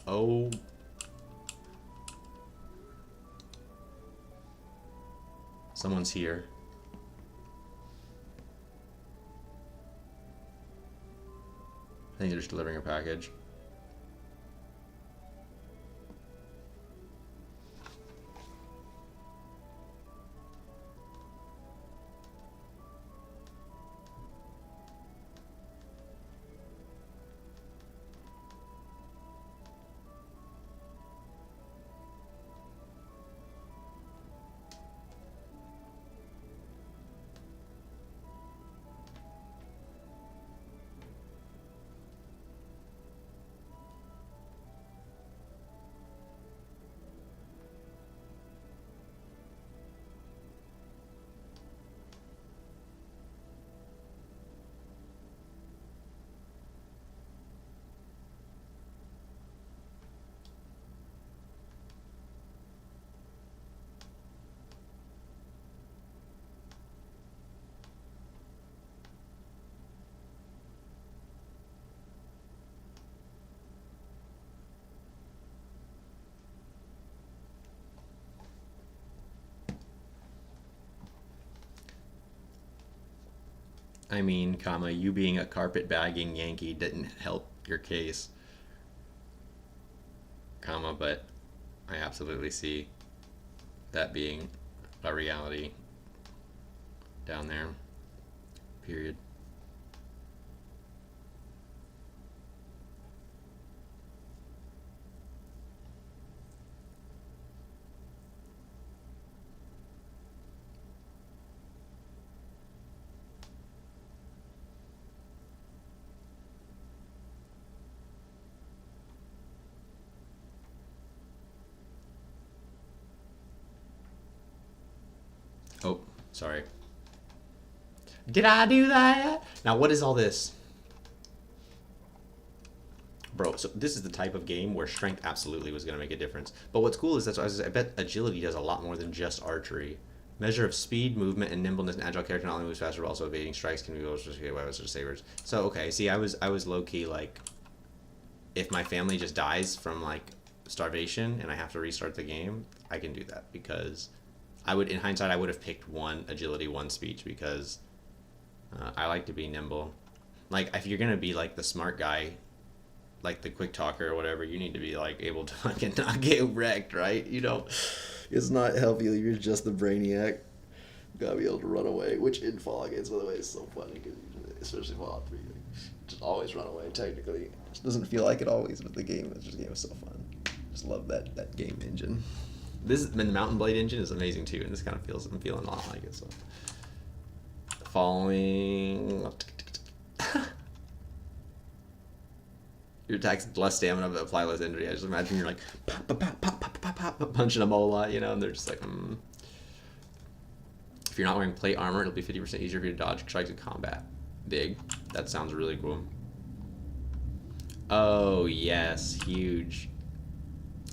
Oh. Someone's here. I think they're just delivering a package. I mean, comma, you being a carpet bagging Yankee didn't help your case. Comma, but I absolutely see that being a reality down there. Period. Oh, sorry. Did I do that? Now, what is all this? Bro, so this is the type of game where strength absolutely was going to make a difference. But what's cool is that I bet agility does a lot more than just archery. Measure of speed, movement, and nimbleness. An agile character not only moves faster, but also evading strikes can be able to escape weapons or sabers. So, okay, see, I was low-key, like, if my family just dies from, like, starvation and I have to restart the game, I can do that, because I would, in hindsight, I would have picked one agility, one speech, because I like to be nimble. like if you're gonna be like the smart guy, like the quick talker or whatever, you need to be like able to fucking not get wrecked, right? You know, it's not healthy if you're just the brainiac. You gotta be able to run away, which in Fallout games, by the way, is so funny because especially Fallout 3, just always run away. Technically, it doesn't feel like it always, but the game is so fun. Just love that game engine. And the Mountain Blade engine is amazing too, and this kind of I'm feeling a lot like it. So, following. Your attacks less stamina but apply less injury. I just imagine you're like pop, pop, pop, pop, pop, pop, pop, punching them all a lot, you know, and they're just like, If you're not wearing plate armor, it'll be 50% easier for you to dodge strikes in combat. Big. That sounds really cool. Oh, yes. Huge.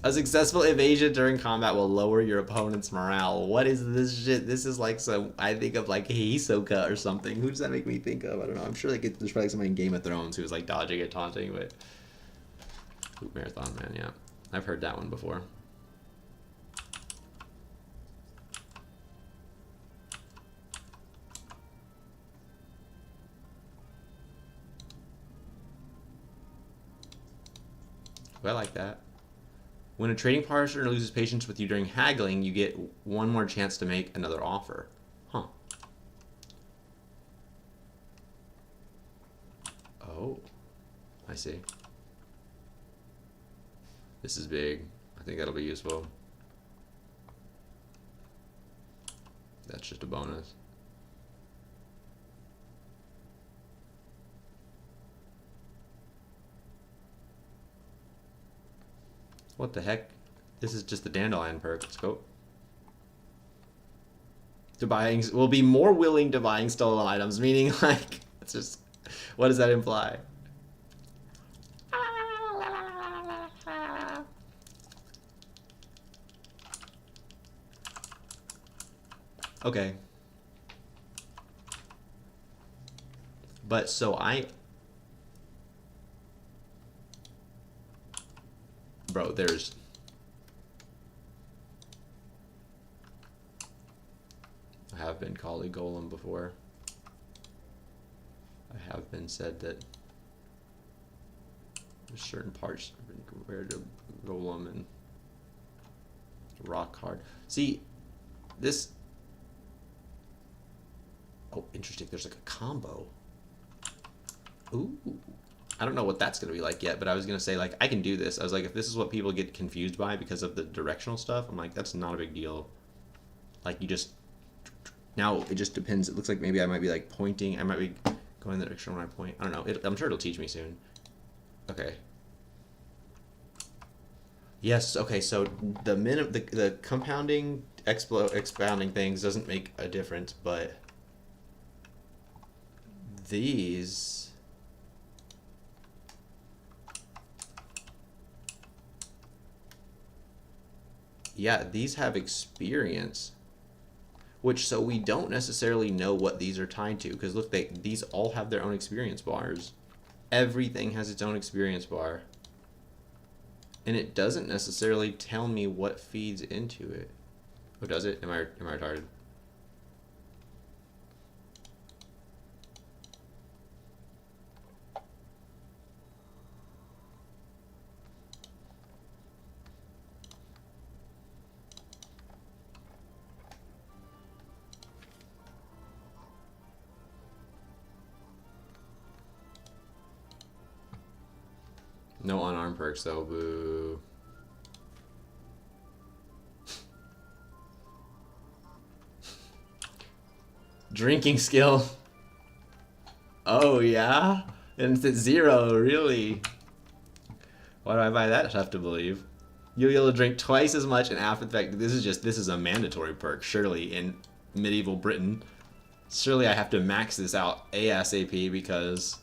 A successful evasion during combat will lower your opponent's morale. What is this shit? This is like some, I think of like Hisoka or something. Who does that make me think of? I don't know. I'm sure like there's probably somebody in Game of Thrones who was like dodging and taunting, but... Ooh, Marathon Man, yeah. I've heard that one before. I like that. When a trading partner loses patience with you during haggling, you get one more chance to make another offer. Huh. Oh. I see. This is big. I think that'll be useful. That's just a bonus. What the heck? This is just the dandelion perk. Let's go. Will be more willing to buying stolen items, meaning like, it's just, what does that imply? Okay. But so bro, there's... I have been called a golem before. I have been said that there's certain parts have been compared to golem and rock hard. See, this... Oh, interesting. There's like a combo. Ooh. I don't know what that's going to be like yet, but I was going to say, like, I can do this. I was like, if this is what people get confused by because of the directional stuff, I'm like, that's not a big deal. Like, you just... Now, it just depends. It looks like maybe I might be, like, pointing. I might be going in the direction when I point. I don't know. I'm sure it'll teach me soon. Okay. Yes, okay, so the compounding, expounding things doesn't make a difference, but... These... Yeah, these have experience, which so we don't necessarily know what these are tied to, because look, these all have their own experience bars. Everything has its own experience bar, and it doesn't necessarily tell me what feeds into it. Oh, does it? Am I retarded? No unarmed perks though, boo. Drinking skill. Oh yeah? And it's at 0, really? Why do I buy that tough to believe? You'll be able to drink twice as much, and after the fact, this is a mandatory perk, surely, in medieval Britain. Surely I have to max this out ASAP because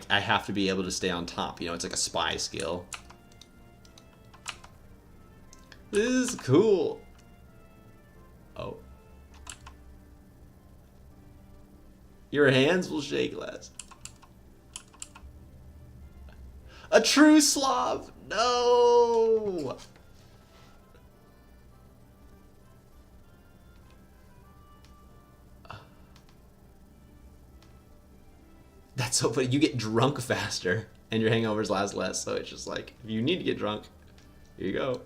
I have to be able to stay on top. You know, it's like a spy skill. This is cool. Oh. Your hands will shake less. A true Slav! No! That's so funny. You get drunk faster, and your hangovers last less. So it's just like, if you need to get drunk, here you go.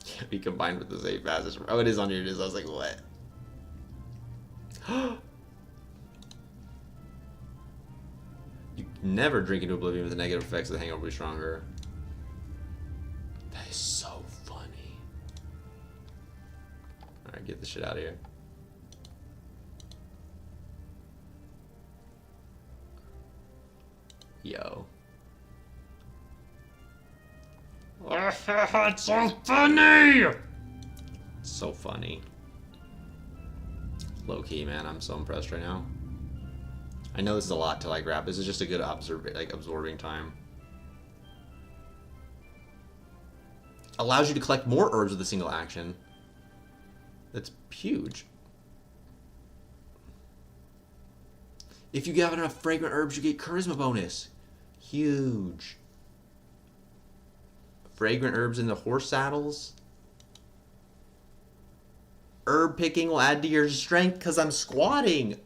Can't be combined with the save passage. Oh, it is on here. It is. I was like, what? You never drink into oblivion with the negative effects of the hangover will be stronger. That is so funny. Alright, get this shit out of here. Yo. It's so funny! So funny. Low key, man. I'm so impressed right now. I know this is a lot to like wrap. This is just a good absorbing time. Allows you to collect more herbs with a single action. That's huge. If you get enough fragrant herbs, you get charisma bonus. Huge. Fragrant herbs in the horse saddles. Herb picking will add to your strength because I'm squatting.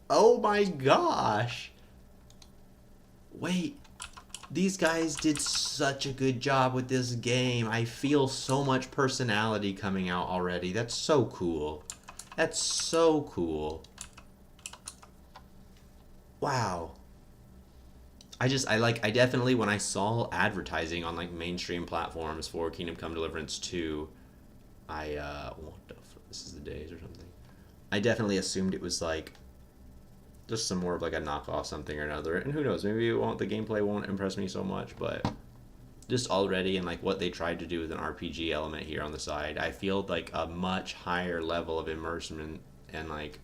Oh my gosh. Wait. These guys did such a good job with this game. I feel so much personality coming out already. That's so cool. That's so cool. Wow. I definitely, when I saw advertising on like mainstream platforms for Kingdom Come Deliverance 2, what the fuck, this is the days or something. I definitely assumed it was like just some more of like a knockoff something or another. And who knows, maybe the gameplay won't impress me so much, but just already and like what they tried to do with an RPG element here on the side, I feel like a much higher level of immersion and like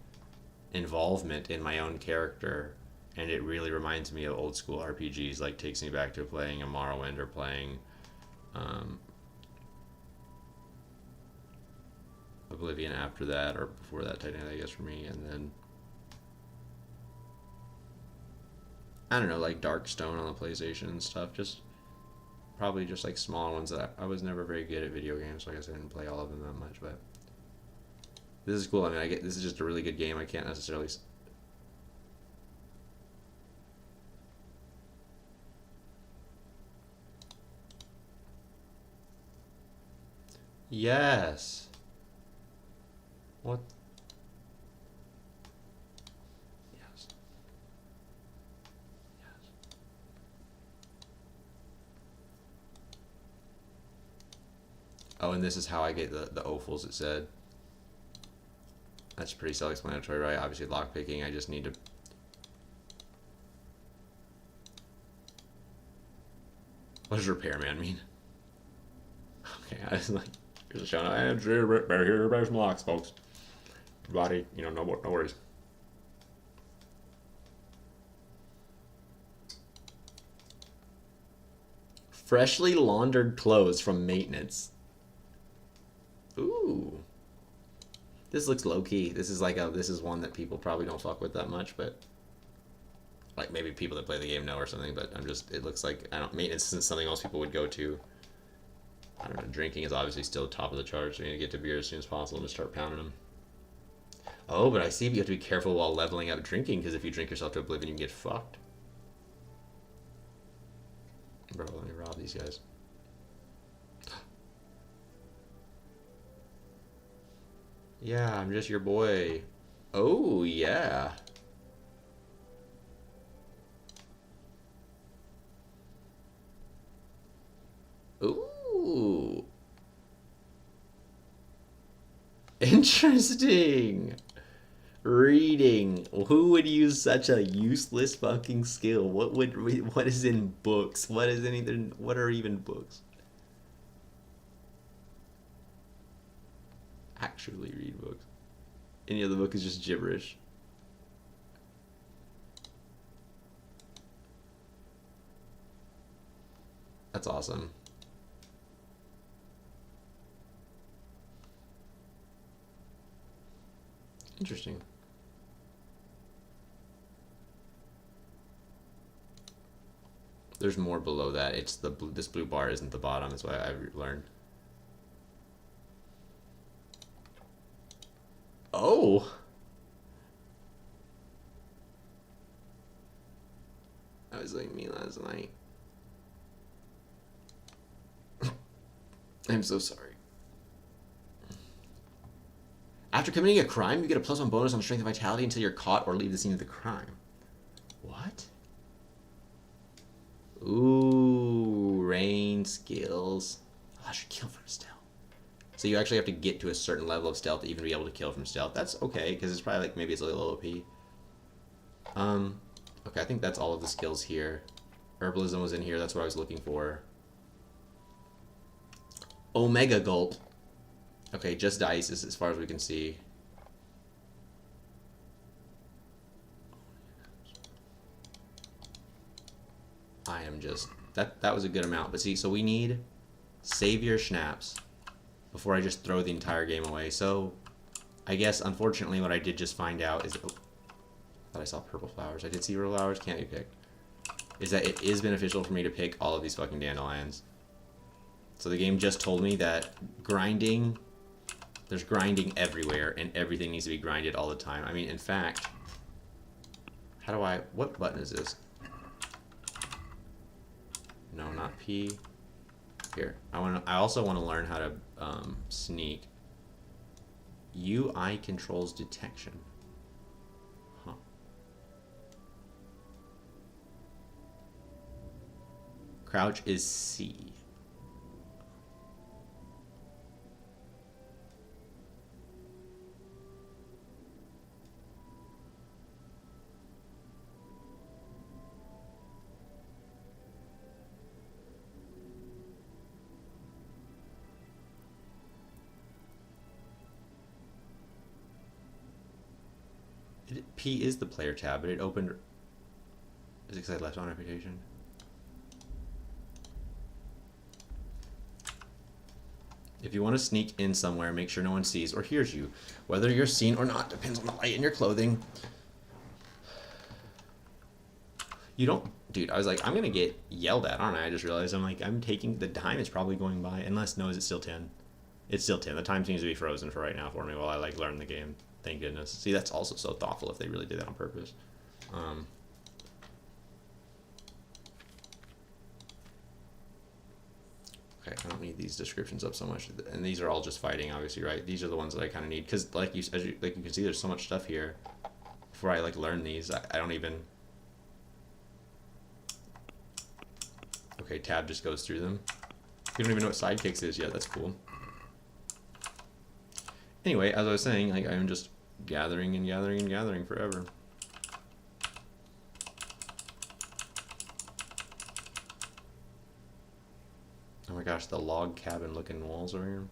involvement in my own character. And it really reminds me of old school RPGs, like takes me back to playing a Morrowind or playing Oblivion after that, or before that technically, I guess, for me. And then I don't know, like Darkstone on the PlayStation and stuff. Just probably just like small ones that I was never very good at video games, so I guess I didn't play all of them that much. But this is cool. I mean, this is just a really good game. I can't necessarily. Yes. What? Yes. Yes. Oh, and this is how I get the offals, it said. That's pretty self-explanatory, right? Obviously, lockpicking, I just need to... What does repairman mean? Okay, I was like... Here's a shout out. And here are some locks, folks. Everybody, no worries. Freshly laundered clothes from maintenance. Ooh. This looks low key. This is one that people probably don't fuck with that much, but like maybe people that play the game know or something, but it looks like, maintenance isn't something else people would go to. I don't know, drinking is obviously still top of the charts. So you need to get to beer as soon as possible and just start pounding them. Oh, but I see you have to be careful while leveling up drinking, because if you drink yourself to oblivion, you can get fucked. Bro, let me rob these guys. Yeah, I'm just your boy. Oh, yeah. Ooh. Interesting. Reading. Who would use such a useless fucking skill? What is in books? What are even books? Actually read books. Any other book is just gibberish. That's awesome. Interesting. There's more below that. It's this blue bar isn't the bottom. That's what I've learned. Oh. That was like me last night. I'm so sorry. After committing a crime, you get a +1 bonus on strength and vitality until you're caught or leave the scene of the crime. What? Ooh, rain skills. Oh, I should kill from stealth. So you actually have to get to a certain level of stealth to even be able to kill from stealth. That's okay, because it's probably like, maybe it's a little OP. Okay, I think that's all of the skills here. Herbalism was in here, that's what I was looking for. Omega Gulp. Okay, just dice as far as we can see. I am just... That was a good amount. But see, so we need Savior Schnapps before I just throw the entire game away. So, I guess, unfortunately, what I did just find out is... Oh, I thought I saw purple flowers. I did see purple flowers. Can't be picked. Is that it is beneficial for me to pick all of these fucking dandelions. So the game just told me that grinding... There's grinding everywhere, and everything needs to be grinded all the time. I mean, in fact... How do I... What button is this? No, not P. Here. I also want to learn how to sneak. UI controls detection. Huh. Crouch is C. P is the player tab, but it opened... Is it because I left on reputation? If you want to sneak in somewhere, make sure no one sees or hears you. Whether you're seen or not depends on the light in your clothing. You don't... Dude, I was like, I'm going to get yelled at, aren't I? I just realized I'm taking... The time is probably going by. Unless, no, is it still 10? It's still 10. The time seems to be frozen for right now for me while I, learn the game. Thank goodness. See, that's also so thoughtful if they really did that on purpose. Okay, I don't need these descriptions up so much. And these are all just fighting, obviously, right? These are the ones that I kind of need. Because, like you can see, there's so much stuff here. Before I, learn these, I don't even... Okay, tab just goes through them. You don't even know what sidekicks is yet. That's cool. Anyway, as I was saying, I'm just gathering and gathering and gathering forever. Oh my gosh, the log cabin looking walls over here.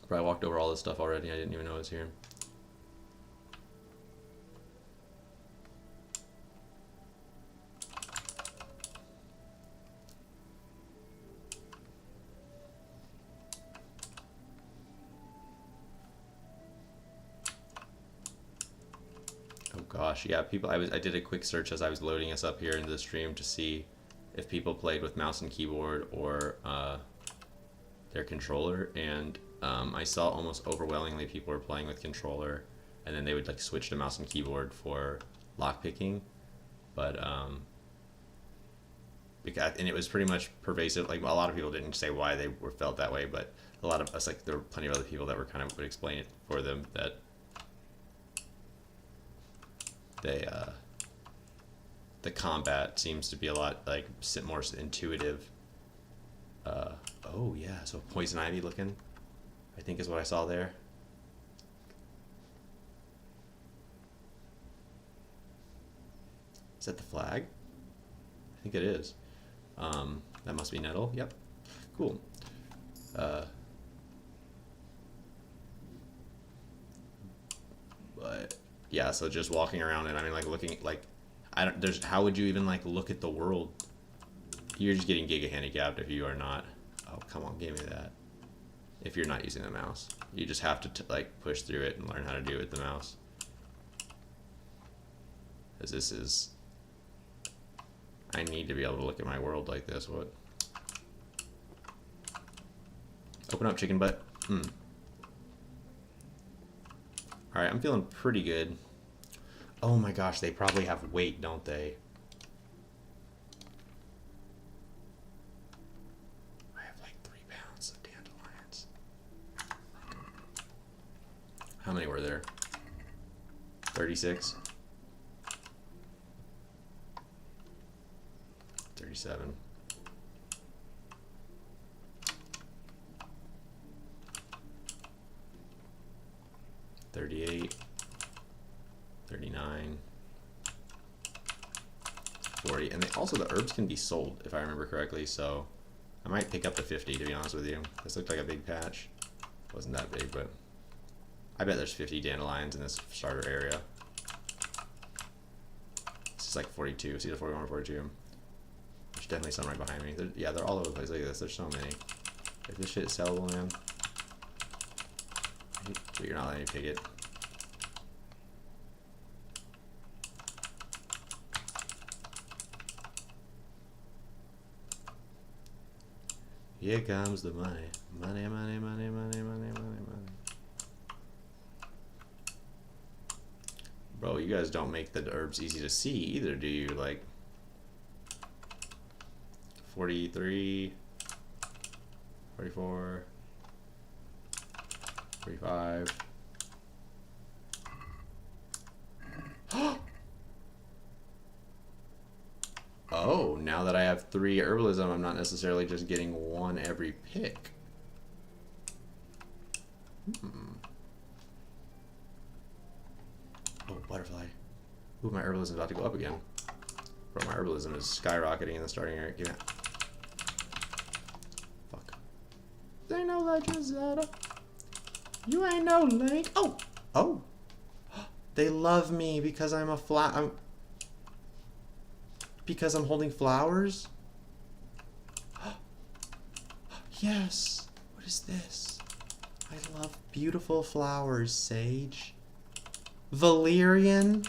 Probably walked over all this stuff already. I didn't even know it was here. Gosh, yeah, people. I did a quick search as I was loading us up here into the stream to see if people played with mouse and keyboard or their controller, and I saw almost overwhelmingly people were playing with controller, and then they would switch to mouse and keyboard for lockpicking, but and it was pretty much pervasive. A lot of people didn't say why they felt that way, but a lot of us, there were plenty of other people that were would explain it for them that. The combat seems to be a lot more intuitive. Oh yeah, so poison ivy looking, I think is what I saw there. Is that the flag? I think it is. That must be nettle. Yep. Cool. But yeah, so just walking around and looking how would you even look at the world? You're just getting giga handicapped if you are not. Oh, come on, give me that. If you're not using the mouse, you just have to push through it and learn how to do it with the mouse. Because this is, I need to be able to look at my world like this. What? Open up, chicken butt. Alright, I'm feeling pretty good. Oh my gosh, they probably have weight, don't they? I have like 3 pounds of dandelions. How many were there? 36? 37. $38, $39, $40, and also the herbs can be sold if I remember correctly. So I might pick up the 50 to be honest with you. This looked like a big patch. Wasn't that big, but I bet there's 50 dandelions in this starter area. This is like 42. See the 41 or 42? There's definitely some right behind me. Yeah, they're all over the place. Look at this. There's so many. If this shit is sellable, man. So you're not letting me pick it. Here comes the money. Money, money, money, money, money, money, money. Bro, you guys don't make the herbs easy to see either, do you? Like 43, 44, 45. Oh, now that I have 3 herbalism, I'm not necessarily just getting 1 every pick. Oh, butterfly. Ooh, my herbalism is about to go up again. Bro, my herbalism is skyrocketing in the starting area. Give me that. Fuck. They ain't no legends, Zelda. You ain't no Link. Oh! Oh! They love me because I'm a because I'm holding flowers? Yes! What is this? I love beautiful flowers, Sage. Valerian?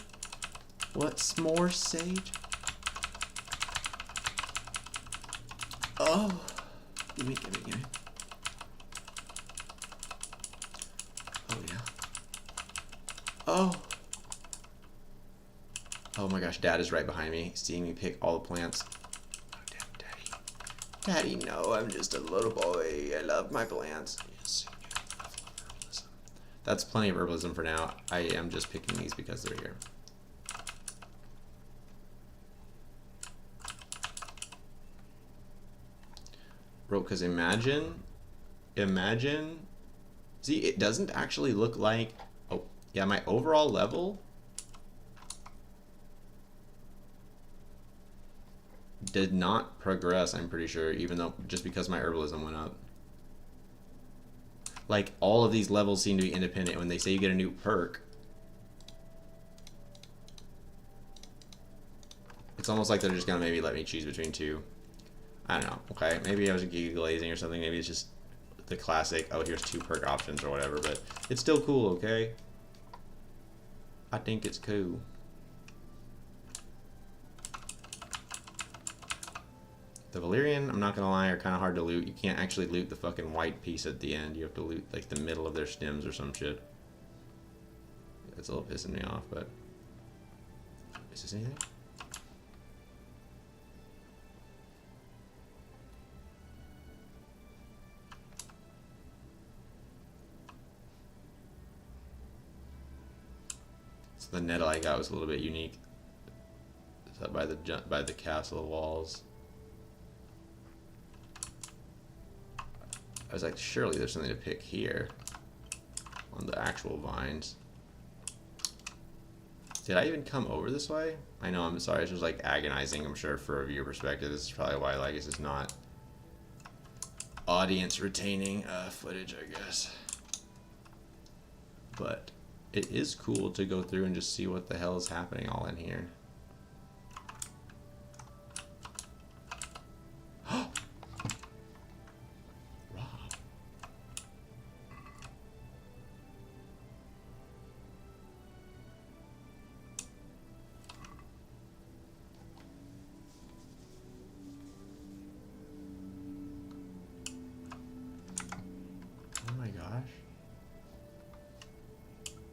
What's more, Sage? Oh! Gimme, gimme, gimme. Oh, yeah. Oh! Oh my gosh, Dad is right behind me, seeing me pick all the plants. Oh, Daddy. Daddy, no, I'm just a little boy. I love my plants. Yes, I love herbalism. That's plenty of herbalism for now. I am just picking these because they're here. Bro, because imagine, see, it doesn't actually look like, oh, yeah, my overall level did not progress, I'm pretty sure, even though, just because my herbalism went up. Like, all of these levels seem to be independent. When they say you get a new perk, it's almost like they're just gonna maybe let me choose between 2. I don't know, okay, maybe I was giga glazing or something, maybe it's just the classic, oh, here's 2 perk options or whatever, but it's still cool, okay? I think it's cool. The Valerian, I'm not gonna lie, are kind of hard to loot. You can't actually loot the fucking white piece at the end. You have to loot like the middle of their stems or some shit. It's a little pissing me off, but is this anything? So the nettle I got was a little bit unique. It's up by the castle walls. I was like, surely there's something to pick here on the actual vines. Did I even come over this way? I know, I'm sorry, it's just like agonizing, I'm sure, for a viewer perspective. This is probably why, like, this is not audience retaining footage, I guess. But it is cool to go through and just see what the hell is happening all in here.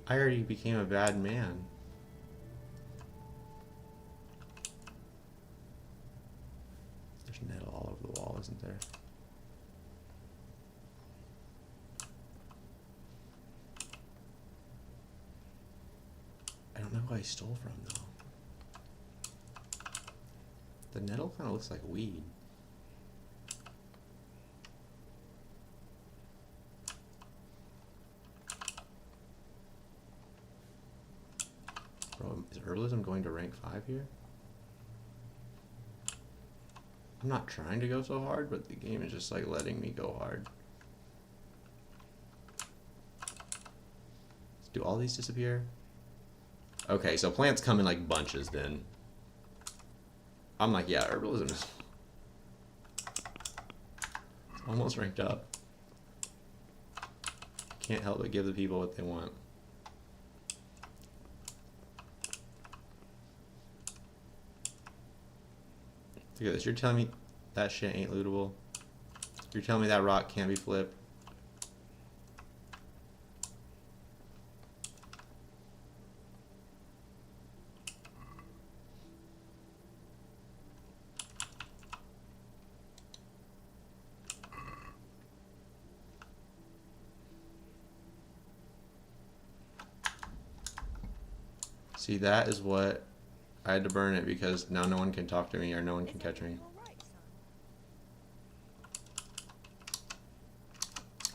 I already became a bad man. nettle all over the wall, isn't there? I don't know who I stole from, though. The nettle kind of looks like weed. Bro, is herbalism going to rank 5 here? I'm not trying to go so hard, but the game is just like letting me go hard. Do all these disappear? Okay, so plants come in like bunches then. I'm like, yeah, herbalism is it's almost ranked up. Can't help but give the people what they want. Look at this. You're telling me that shit ain't lootable? You're telling me that rock can't be flipped? See, that is what I had to burn it because now no one can talk to me or no one can catch me.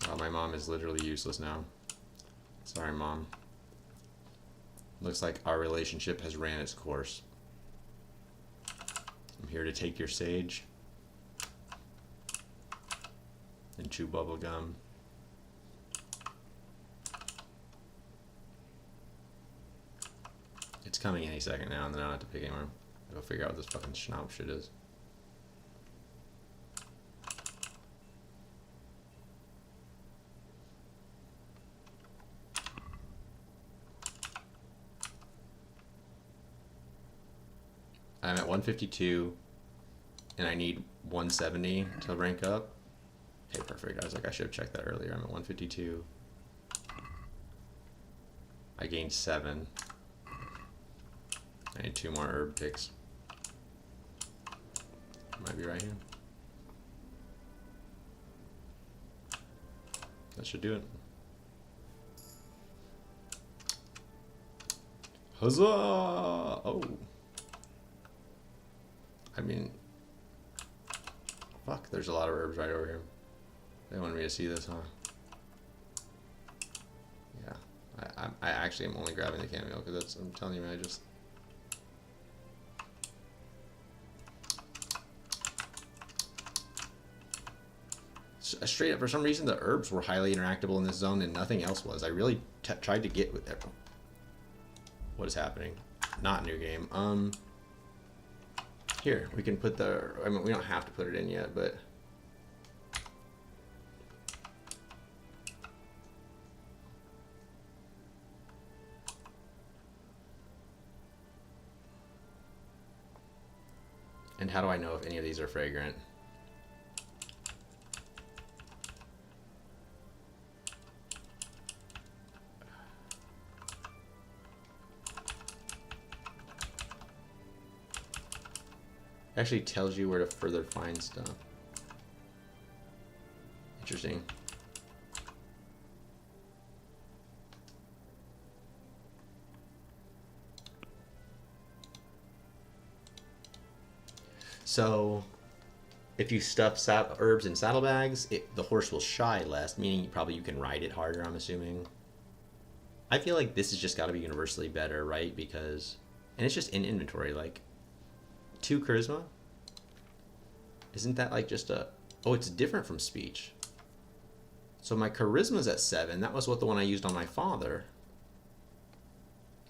Wow, my mom is literally useless now. Sorry, Mom. Looks like our relationship has ran its course. I'm here to take your sage and chew bubble gum. It's coming any second now, and then I don't have to pick anymore. I'll go figure out what this fucking schnaub shit is. I'm at 152, and I need 170 to rank up. Okay, perfect. I was like, I should have checked that earlier. I'm at 152. I gained 7. I need 2 more herb picks. Might be right here. That should do it. Huzzah! Oh. I mean, fuck, there's a lot of herbs right over here. They wanted me to see this, huh? Yeah. I actually am only grabbing the cameo because that's, I'm telling you, man, I just... Straight up, for some reason, the herbs were highly interactable in this zone and nothing else was. I really tried to get with it. What is happening? Not new game. Here, we can put the... I mean, we don't have to put it in yet, but... And how do I know if any of these are fragrant? Actually tells you where to further find stuff. Interesting. So, if you stuff herbs in saddlebags, the horse will shy less, meaning probably you can ride it harder, I'm assuming. I feel like this has just got to be universally better, right? Because, and it's just in inventory, like, 2 charisma? Isn't that like just a... Oh, it's different from speech. So my charisma's at 7. That was what the one I used on my father.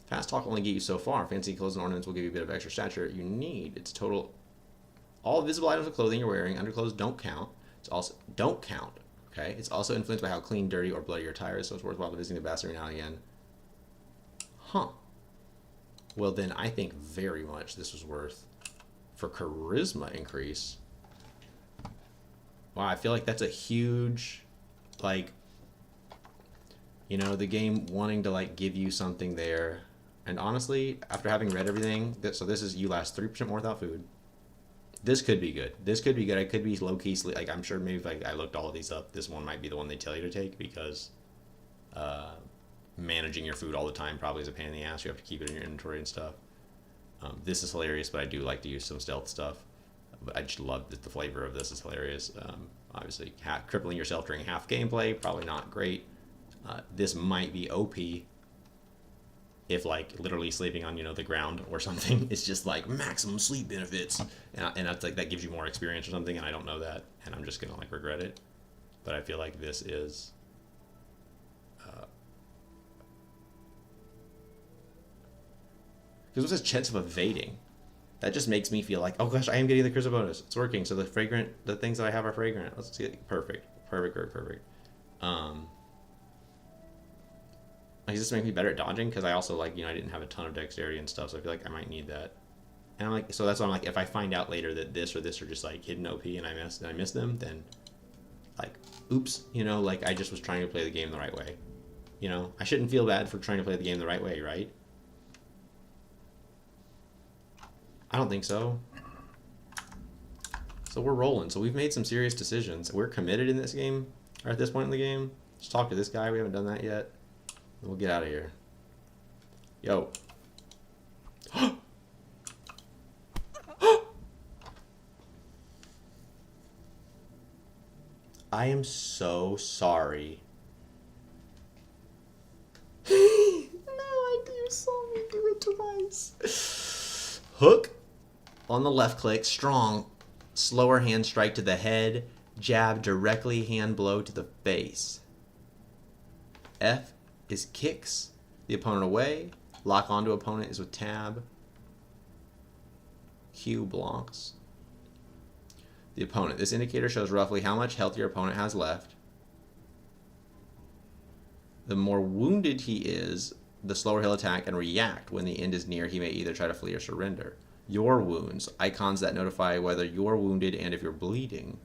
Fast talk will only get you so far. Fancy clothes and ornaments will give you a bit of extra stature. You need... It's total... All visible items of clothing you're wearing, underclothes don't count. It's also... Don't count. Okay? It's also influenced by how clean, dirty, or bloody your attire is, so it's worthwhile visiting the bastard every now and again. Huh. Well, then I think very much this was worth... For charisma increase. Wow, I feel like that's a huge, like, you know, the game wanting to, like, give you something there. And honestly, after having read everything, so this is you last 3% more without food. This could be good. This could be good. I could be low-key sleep. Like, I'm sure maybe if I looked all of these up, this one might be the one they tell you to take because managing your food all the time probably is a pain in the ass. You have to keep it in your inventory and stuff. This is hilarious, but I do like to use some stealth stuff. But I just love that the flavor of this is hilarious. Obviously, crippling yourself during half gameplay, probably not great. This might be OP if, like, literally sleeping on, you know, the ground or something. It's just like maximum sleep benefits, and that's like that gives you more experience or something, and I don't know that, and I'm just gonna like regret it. But I feel like this is because what's this chance of evading? That just makes me feel like, oh gosh, I am getting the charisma bonus. It's working. So the things that I have are fragrant. Let's see. Perfect. Like, does this make me better at dodging? Because I also, like, you know, I didn't have a ton of dexterity and stuff, so I feel like I might need that. And I'm like, so that's why I'm like, if I find out later that this or this are just like hidden OP and I miss them, then like, oops, you know, like I just was trying to play the game the right way. You know, I shouldn't feel bad for trying to play the game the right way, right? I don't think so. So we're rolling. So we've made some serious decisions. We're committed in this game, or at this point in the game. Let's talk to this guy. We haven't done that yet. We'll get out of here. Yo. I am so sorry. No, you saw me do it twice. Hook on the left click, strong, slower hand strike to the head, jab directly hand blow to the face. F is kicks the opponent away. Lock onto opponent is with tab. Q blocks the opponent. This indicator shows roughly how much health your opponent has left. The more wounded he is, the slower he'll attack and react. When the end is near, he may either try to flee or surrender. Your wounds. Icons that notify whether you're wounded and if you're bleeding.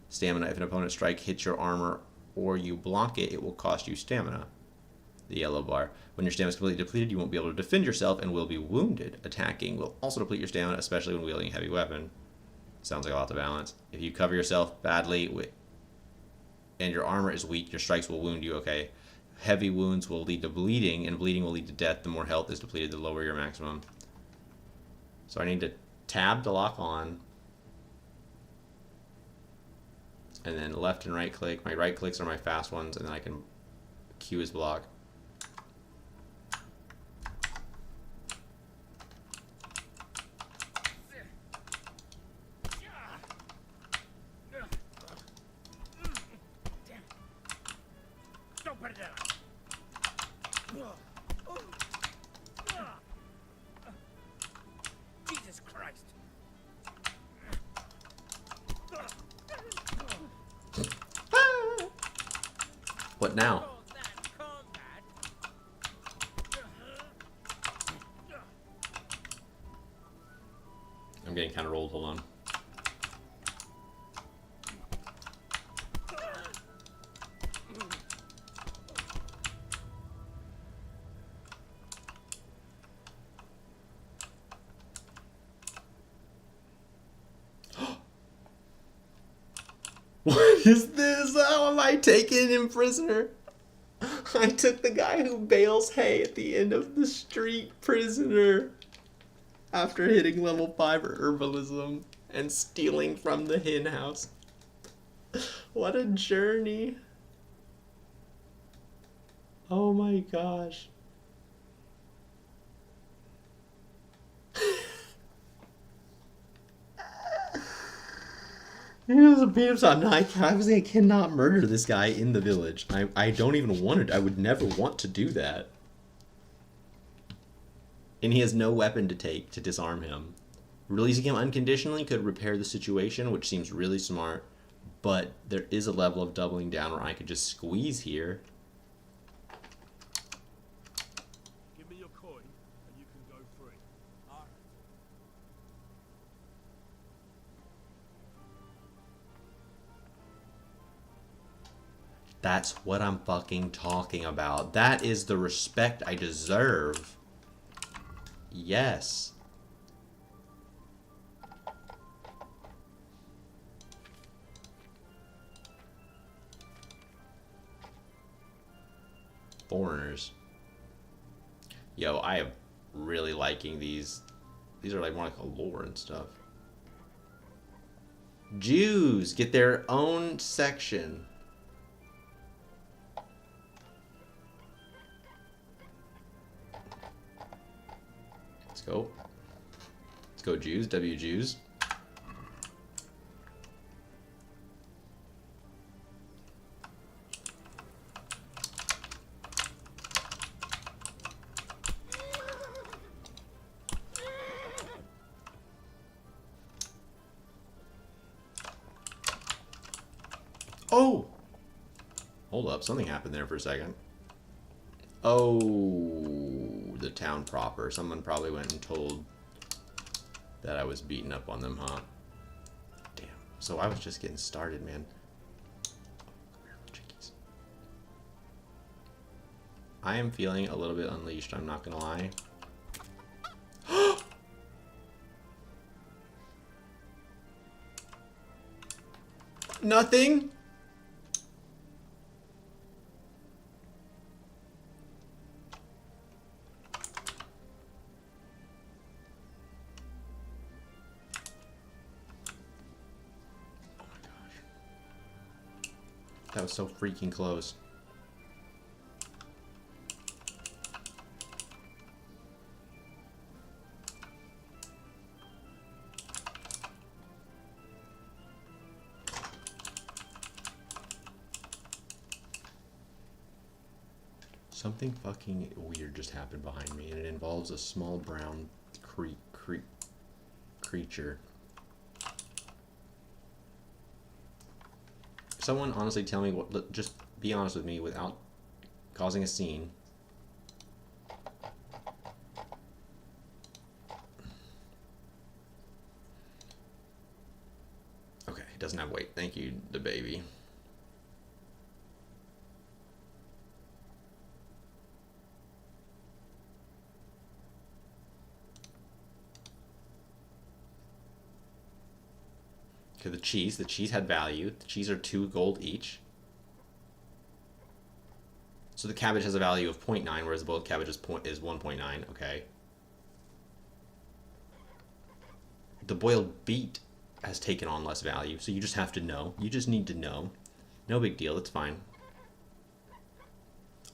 Stamina. If an opponent's strike hits your armor or you block it, it will cost you stamina. The yellow bar. When your stamina is completely depleted, you won't be able to defend yourself and will be wounded. Attacking will also deplete your stamina, especially when wielding a heavy weapon. Sounds like a lot to balance. If you cover yourself badly and your armor is weak, your strikes will wound you. Okay. Heavy wounds will lead to bleeding, and bleeding will lead to death. The more health is depleted, the lower your maximum. So I need to tab to lock on. And then left and right click. My right clicks are my fast ones, and then I can Q is block. Jesus Christ! What now? I'm getting kind of rolled. Hold on. What is this? How am I taking him prisoner? I took the guy who bales hay at the end of the street prisoner after hitting level 5 herbalism and stealing from the hen house. What a journey. Oh my gosh. Here's a beat up. No, I cannot murder this guy in the village. I don't even want it. I would never want to do that. And he has no weapon to take to disarm him. Releasing him unconditionally could repair the situation, which seems really smart. But there is a level of doubling down where I could just squeeze here. Give me your coin, and you can go free. That's what I'm fucking talking about. That is the respect I deserve. Yes. Foreigners. Yo, I am really liking these. These are like more like a lore and stuff. Jews get their own section. Let's go. Let's go, Jews. W Jews. Oh! Hold up, something happened there for a second. Oh, the town proper. Someone probably went and told that I was beating up on them, huh? Damn. So I was just getting started, man. I am feeling a little bit unleashed, I'm not gonna lie. Nothing? That was so freaking close. Something fucking weird just happened behind me, and it involves a small brown creature. Someone honestly tell me what, just be honest with me without causing a scene. Okay, it doesn't have weight. Thank you, the baby. Okay, the cheese had value. The cheese are 2 gold each. So the cabbage has a value of 0.9, whereas the boiled cabbage is 1.9. Okay. The boiled beet has taken on less value, so you just have to know. You just need to know. No big deal. It's fine.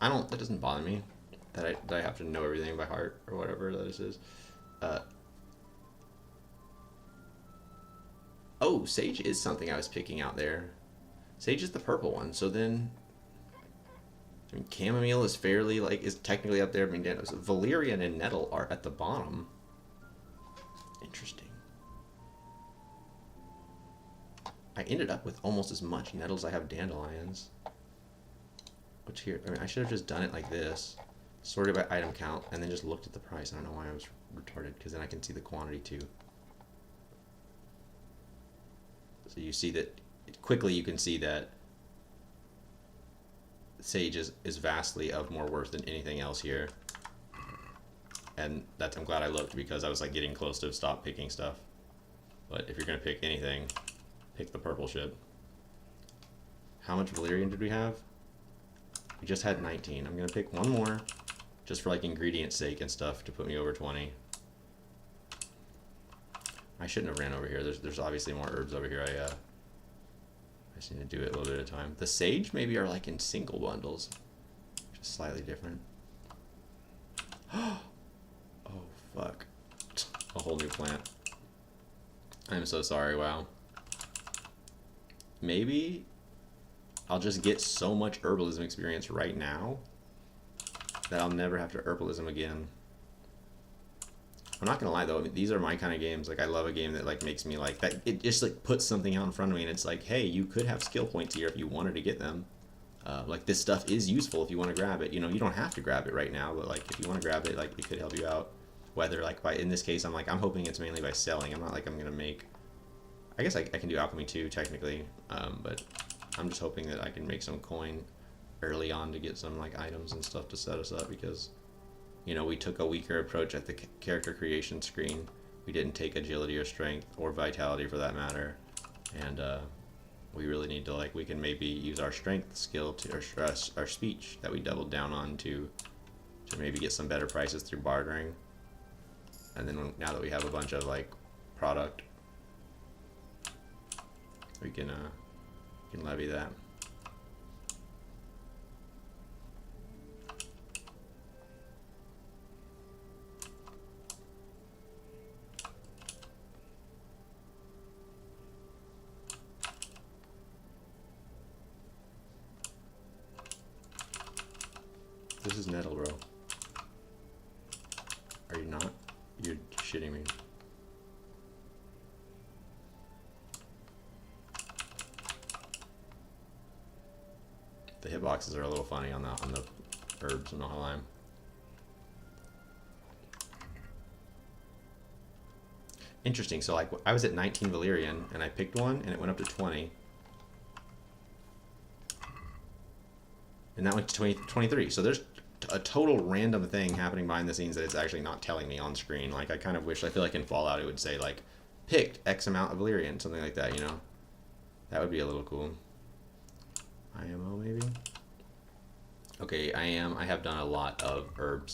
That doesn't bother me that I have to know everything by heart or whatever that is. Oh, sage is something I was picking out there. Sage is the purple one, so then I mean, chamomile is fairly, like, is technically up there. I mean, valerian and nettle are at the bottom. Interesting. I ended up with almost as much nettles as I have dandelions. What's here? I mean, I should have just done it like this. Sorted by item count, and then just looked at the price. I don't know why I was retarded, because then I can see the quantity too. So you see that, quickly you can see that sage is vastly of more worth than anything else here. And that's, I'm glad I looked, because I was like getting close to stop picking stuff. But if you're going to pick anything, pick the purple shit. How much valerian did we have? We just had 19. I'm going to pick one more, just for like ingredient sake and stuff, to put me over 20. I shouldn't have ran over here. There's obviously more herbs over here. I just need to do it a little bit at a time. The sage maybe are like in single bundles, just slightly different. Oh fuck! A whole new plant. I'm so sorry. Wow. Maybe I'll just get so much herbalism experience right now that I'll never have to herbalism again. I'm not gonna lie though, I mean, these are my kind of games. Like, I love a game that like makes me like that. It just like puts something out in front of me, and it's like, hey, you could have skill points here if you wanted to get them. Like, this stuff is useful if you want to grab it. You know, you don't have to grab it right now, but like if you want to grab it, like it could help you out. Whether like by, in this case, I'm hoping it's mainly by selling. I'm not like I'm gonna make. I guess I can do alchemy too technically, but I'm just hoping that I can make some coin early on to get some like items and stuff to set us up, because, you know, we took a weaker approach at the character creation screen. We didn't take agility or strength or vitality for that matter. And we really need to like, we can maybe use our strength skill to our speech that we doubled down on to maybe get some better prices through bartering. And then now that we have a bunch of like product, we can levy that. This is nettle, bro. Are you not? You're shitting me. The hitboxes are a little funny on the herbs, I'm not gonna lie. Interesting. So like I was at 19 Valyrian and I picked one and it went up to 20. And that went to 23. So there's a total random thing happening behind the scenes that it's actually not telling me on screen. Like I kind of wish, I feel like in Fallout it would say like picked X amount of Valyrian, something like that, you know? That would be a little cool. IMO maybe? Okay, I have done a lot of herb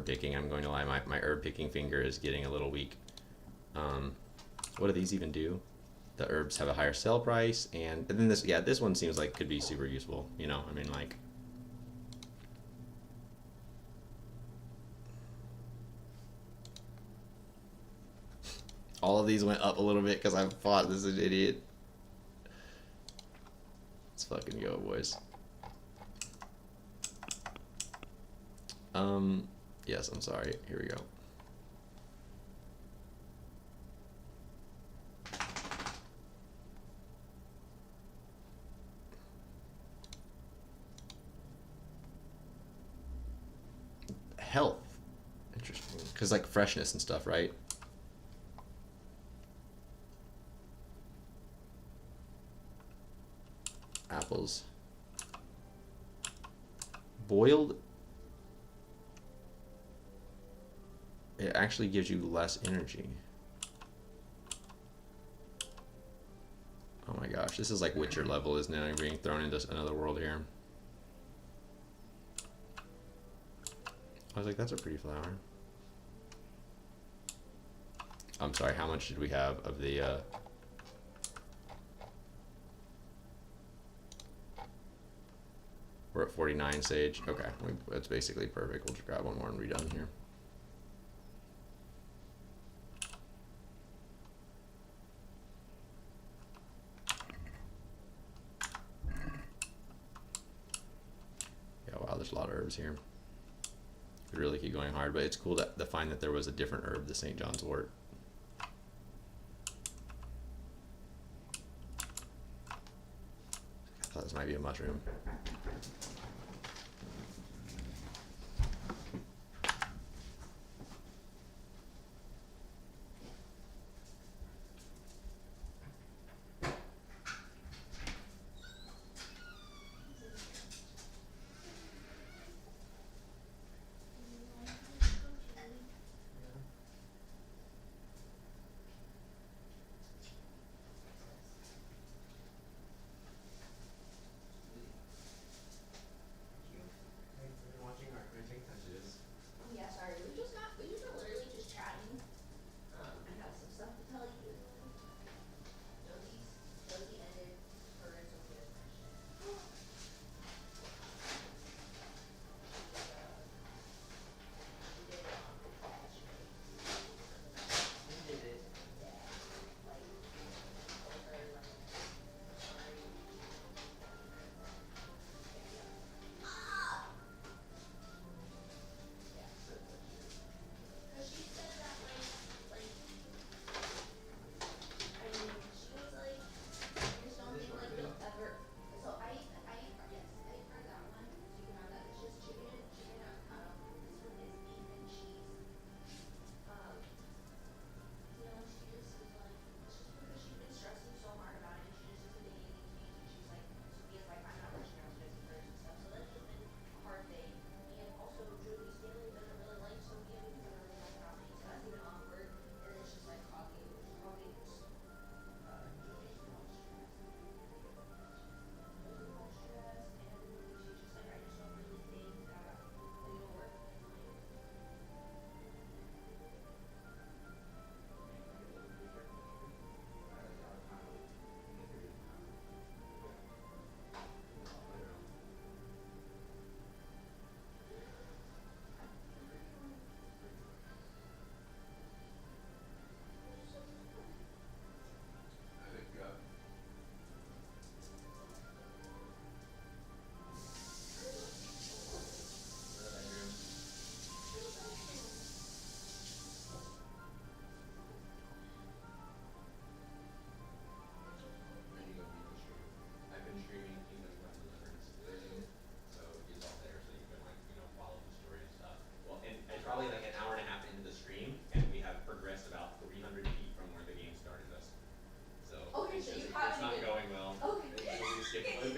picking. I'm going to lie, my herb picking finger is getting a little weak. What do these even do? The herbs have a higher sell price, and then this one seems like could be super useful, you know? I mean, like, all of these went up a little bit because I fought this idiot. Let's fucking go, boys. Yes, I'm sorry. Here we go. Health. Interesting. Because, like, freshness and stuff, right? Apples. Boiled. It actually gives you less energy. Oh my gosh, this is like Witcher level, isn't it? I'm being thrown into another world here. I was like, that's a pretty flower. I'm sorry, how much did we have of the, we're at 49 sage. Okay, that's basically perfect. We'll just grab one more and be done here. Yeah, wow, there's a lot of herbs here. Could really keep going hard, but it's cool to find that there was a different herb, the St. John's wort. I thought this might be a mushroom.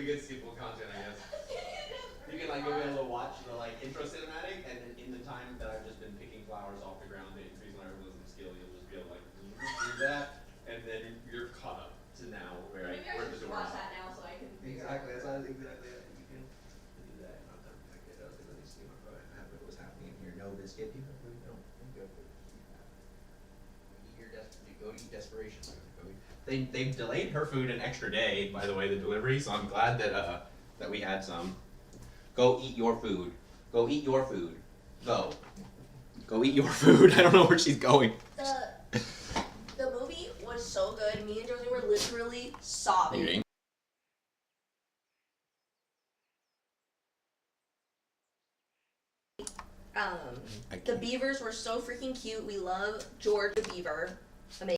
be good sequel content, I guess. You can like maybe a little watch the like intro cinematic, and then in the time that I've just been picking flowers off the ground to increase my herbalism skill, you'll just be able to like do that, and then you're caught up to now where Maybe I where should the just door watch is. that now so I can. Exactly. That's not exactly it. You can do that. I'm not like it. I was like, let me see what was happening in here. No biscuit. You have food? No. I'm good. Go eat desperation. They've delayed her food an extra day, by the way, the delivery. So I'm glad that that we had some. Go eat your food. Go eat your food. Go. Go eat your food. I don't know where she's going. The movie was so good. Me and Josie were literally sobbing. Eating. The beavers were so freaking cute. We love George the beaver. Amazing.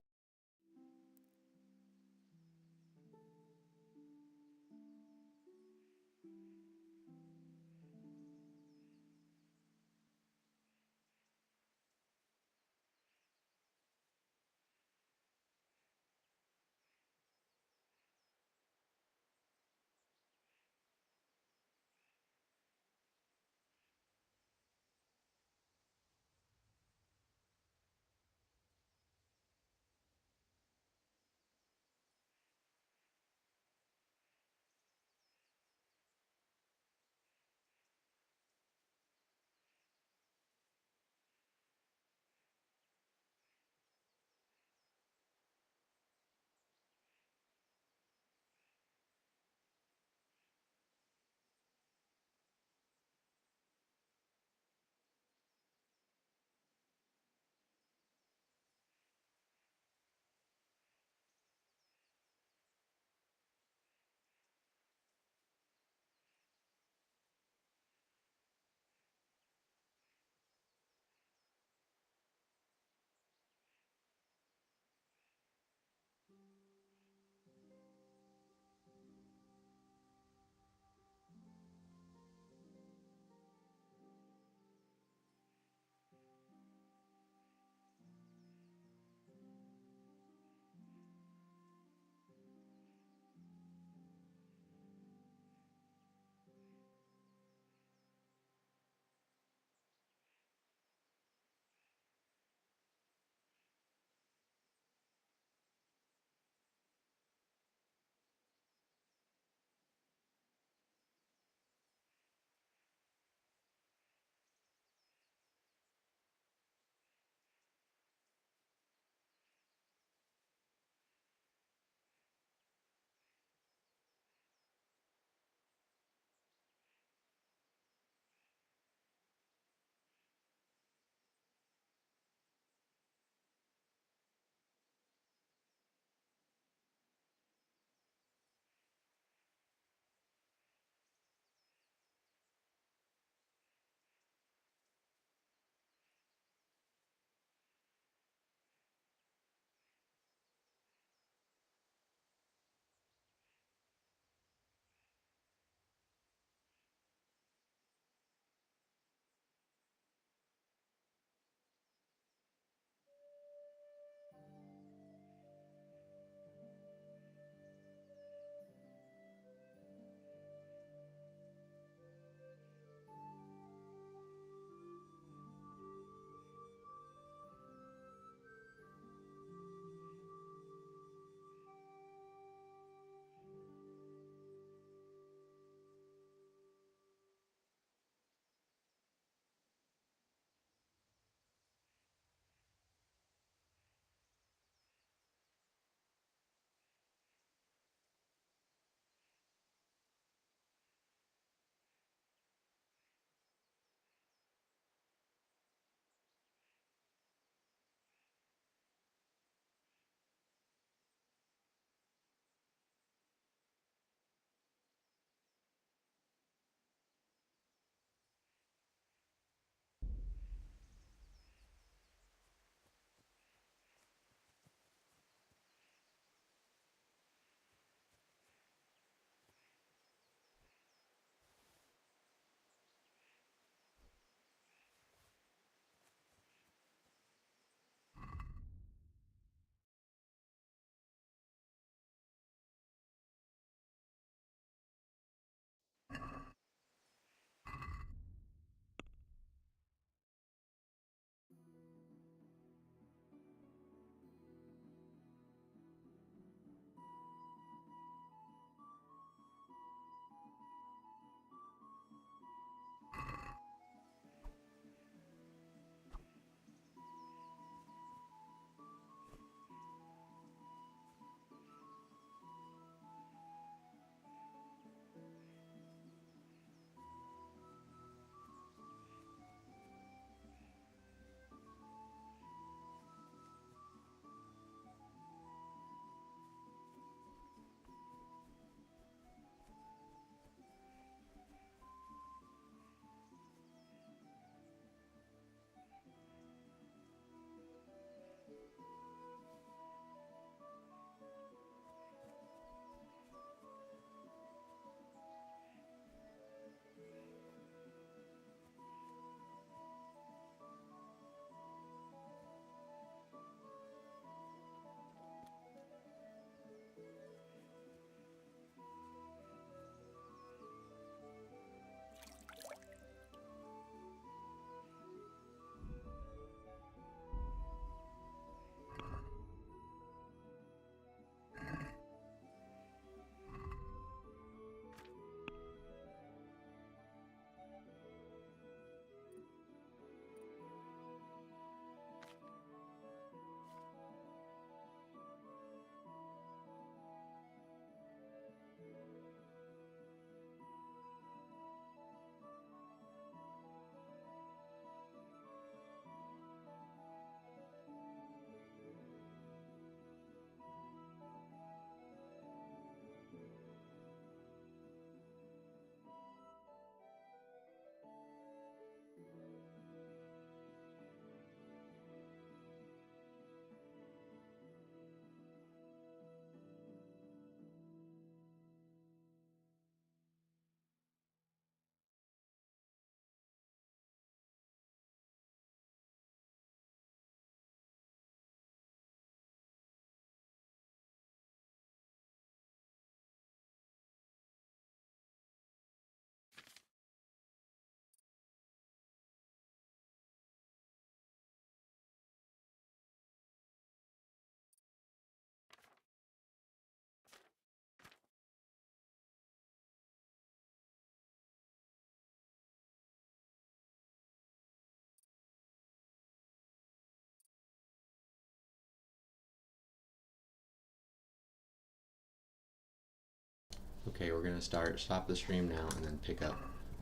Okay, we're gonna stop the stream now and then pick up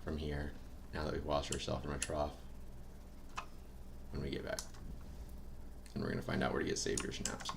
from here now that we've washed ourselves from a trough when we get back. And we're gonna find out where to get Savior Snaps.